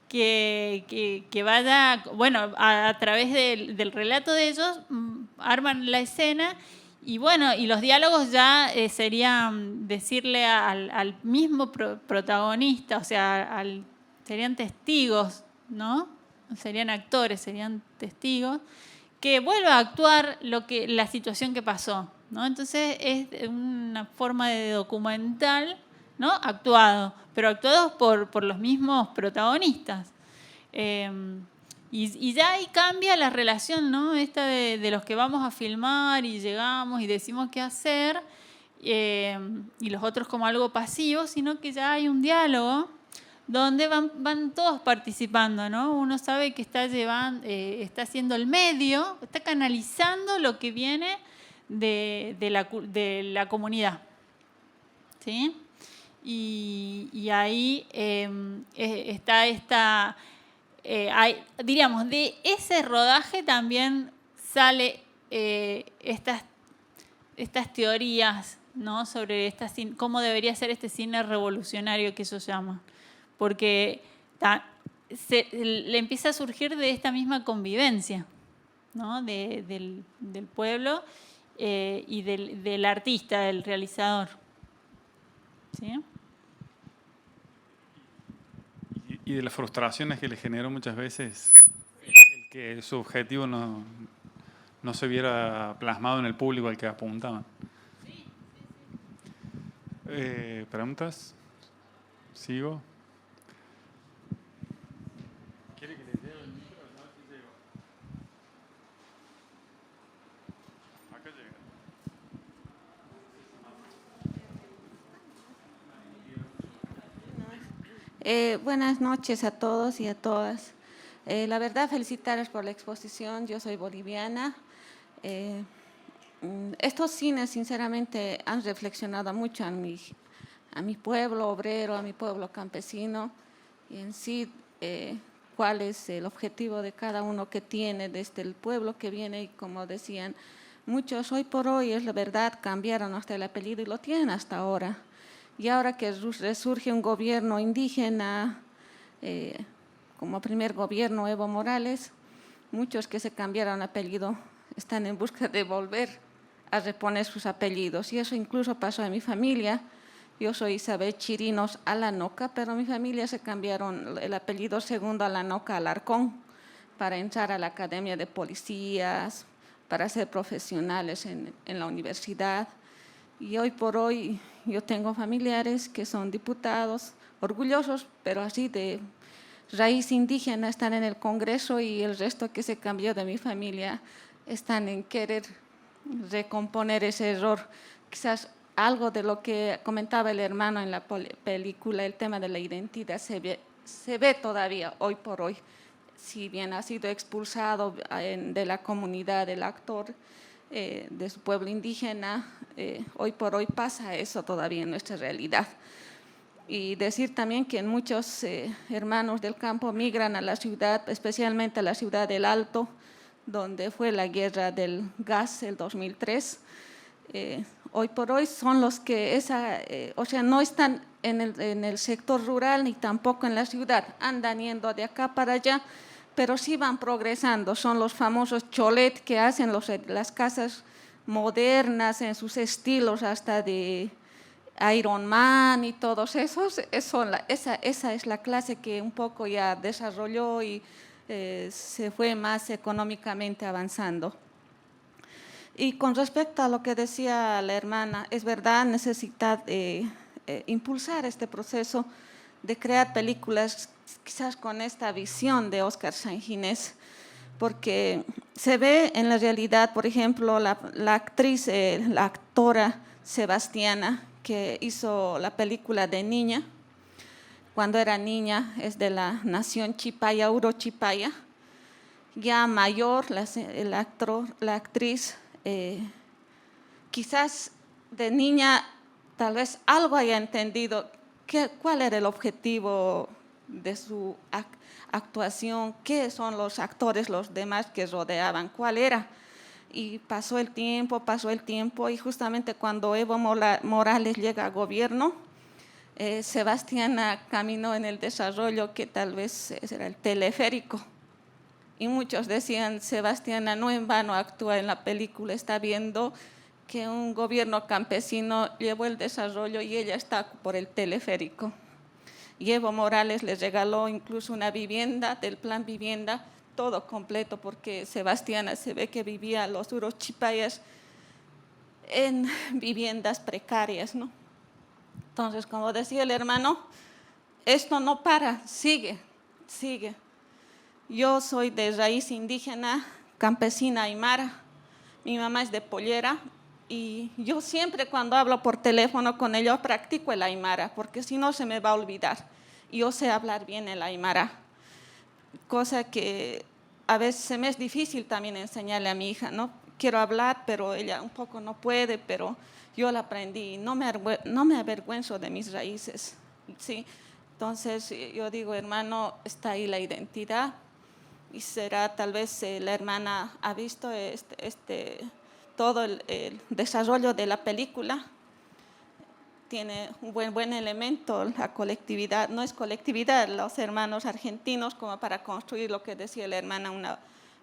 que vaya, bueno, a través del relato de ellos, arman la escena y bueno, y los diálogos ya serían decirle al mismo protagonista, o sea, serían testigos, ¿no? Serían actores, serían testigos, que vuelva a actuar la situación que pasó, ¿no? Entonces es una forma de documental, ¿no? Actuado, pero actuados por los mismos protagonistas. Y ya ahí cambia la relación, ¿no? Esta de los que vamos a filmar y llegamos y decimos qué hacer, y los otros como algo pasivo, sino que ya hay un diálogo donde van todos participando, ¿no? Uno sabe que está haciendo el medio, está canalizando lo que viene de la comunidad, ¿sí? Y ahí está diríamos, de ese rodaje también sale estas teorías, ¿no? Sobre cómo debería ser este cine revolucionario que ellos llaman. Porque le empieza a surgir de esta misma convivencia, ¿no? del pueblo y del artista, del realizador. ¿Sí? Y de las frustraciones que le generó muchas veces el que su objetivo no se viera plasmado en el público al que apuntaban. ¿Preguntas? ¿Sigo? ¿Quiere que les dé el micro? No, si llego. Acá llega. Buenas noches a todos y a todas. La verdad, felicitarles por la exposición. Yo soy boliviana. Estos cines, sinceramente, han reflexionado mucho a mi pueblo obrero, a mi pueblo campesino, y en sí, cuál es el objetivo de cada uno que tiene desde el pueblo que viene. Y como decían muchos, hoy por hoy, es la verdad, cambiaron hasta el apellido y lo tienen hasta ahora. Y ahora que resurge un gobierno indígena, como primer gobierno Evo Morales, muchos que se cambiaron apellido están en busca de volver a reponer sus apellidos. Y eso incluso pasó en mi familia. Yo soy Isabel Chirinos Alanoca, pero mi familia se cambiaron el apellido segundo Alanoca Alarcón para entrar a la Academia de Policías, para ser profesionales en la universidad. Y hoy por hoy yo tengo familiares que son diputados, orgullosos, pero así de raíz indígena, están en el Congreso, y el resto que se cambió de mi familia están en querer recomponer ese error. Quizás algo de lo que comentaba el hermano en la película, el tema de la identidad, se ve todavía hoy por hoy. Si bien ha sido expulsado de la comunidad del actor, de su pueblo indígena, hoy por hoy pasa eso todavía en nuestra realidad. Y decir también que muchos hermanos del campo migran a la ciudad, especialmente a la ciudad del Alto, donde fue la guerra del gas, el 2003. Hoy por hoy son los que, o sea, no están en el sector rural ni tampoco en la ciudad, andan yendo de acá para allá, pero sí van progresando. Son los famosos cholet que hacen las casas modernas en sus estilos, hasta de Iron Man y todos esos. Esa es la clase que un poco ya desarrolló y se fue más económicamente avanzando. Y con respecto a lo que decía la hermana, es verdad, necesita impulsar este proceso de crear películas quizás con esta visión de Óscar Sanginés, porque se ve en la realidad, por ejemplo, la actriz, la actora Sebastiana, que hizo la película de Niña, cuando era niña, es de la nación Chipaya, Urochipaya. Ya mayor, la actriz, quizás de niña tal vez algo haya entendido cuál era el objetivo de su actuación, qué son los actores, los demás que rodeaban, cuál era. Y pasó el tiempo, y justamente cuando Evo Morales llega al gobierno, Sebastiana caminó en el desarrollo que tal vez era el teleférico. Y muchos decían, Sebastiana no en vano actúa en la película, está viendo que un gobierno campesino llevó el desarrollo y ella está por el teleférico. Y Evo Morales les regaló incluso una vivienda, del plan vivienda, todo completo, porque Sebastiana se ve que vivía los urochipayas en viviendas precarias, ¿no? Entonces, como decía el hermano, esto no para, sigue. Yo soy de raíz indígena, campesina aymara, mi mamá es de Pollera, y yo siempre cuando hablo por teléfono con ella practico el aymara, porque si no se me va a olvidar. Yo sé hablar bien el aymara, cosa que a veces se me es difícil también enseñarle a mi hija, ¿no? Quiero hablar, pero ella un poco no puede, pero yo la aprendí. No me avergüenzo de mis raíces, ¿sí? Entonces yo digo, hermano, está ahí la identidad, y será tal vez la hermana ha visto todo el desarrollo de la película. Tiene un buen elemento, la colectividad, no es colectividad, los hermanos argentinos, como para construir lo que decía la hermana, una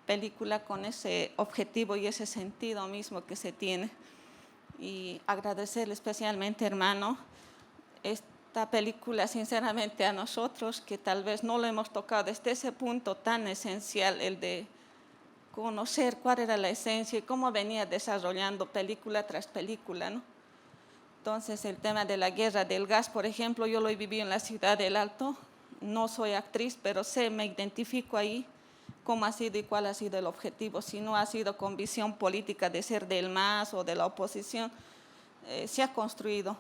película con ese objetivo y ese sentido mismo que se tiene. Y agradecerle especialmente, hermano, esta película, sinceramente, a nosotros, que tal vez no lo hemos tocado desde ese punto tan esencial, el de conocer cuál era la esencia y cómo venía desarrollando película tras película, ¿no? Entonces, el tema de la guerra del gas, por ejemplo, yo lo he vivido en la ciudad del Alto, no soy actriz, pero me identifico ahí cómo ha sido y cuál ha sido el objetivo. Si no ha sido con visión política de ser del MAS o de la oposición, se ha construido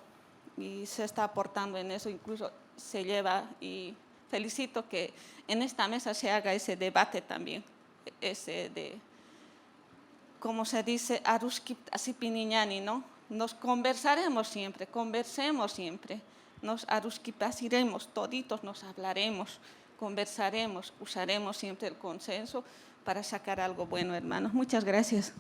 y se está aportando en eso, incluso se lleva, y felicito que en esta mesa se haga ese debate también, ese de, como se dice, arushkip asipiniñani, ¿no? Nos conversemos siempre, nos arushkipasiremos, toditos nos hablaremos, conversaremos, usaremos siempre el consenso para sacar algo bueno, hermanos. Muchas gracias.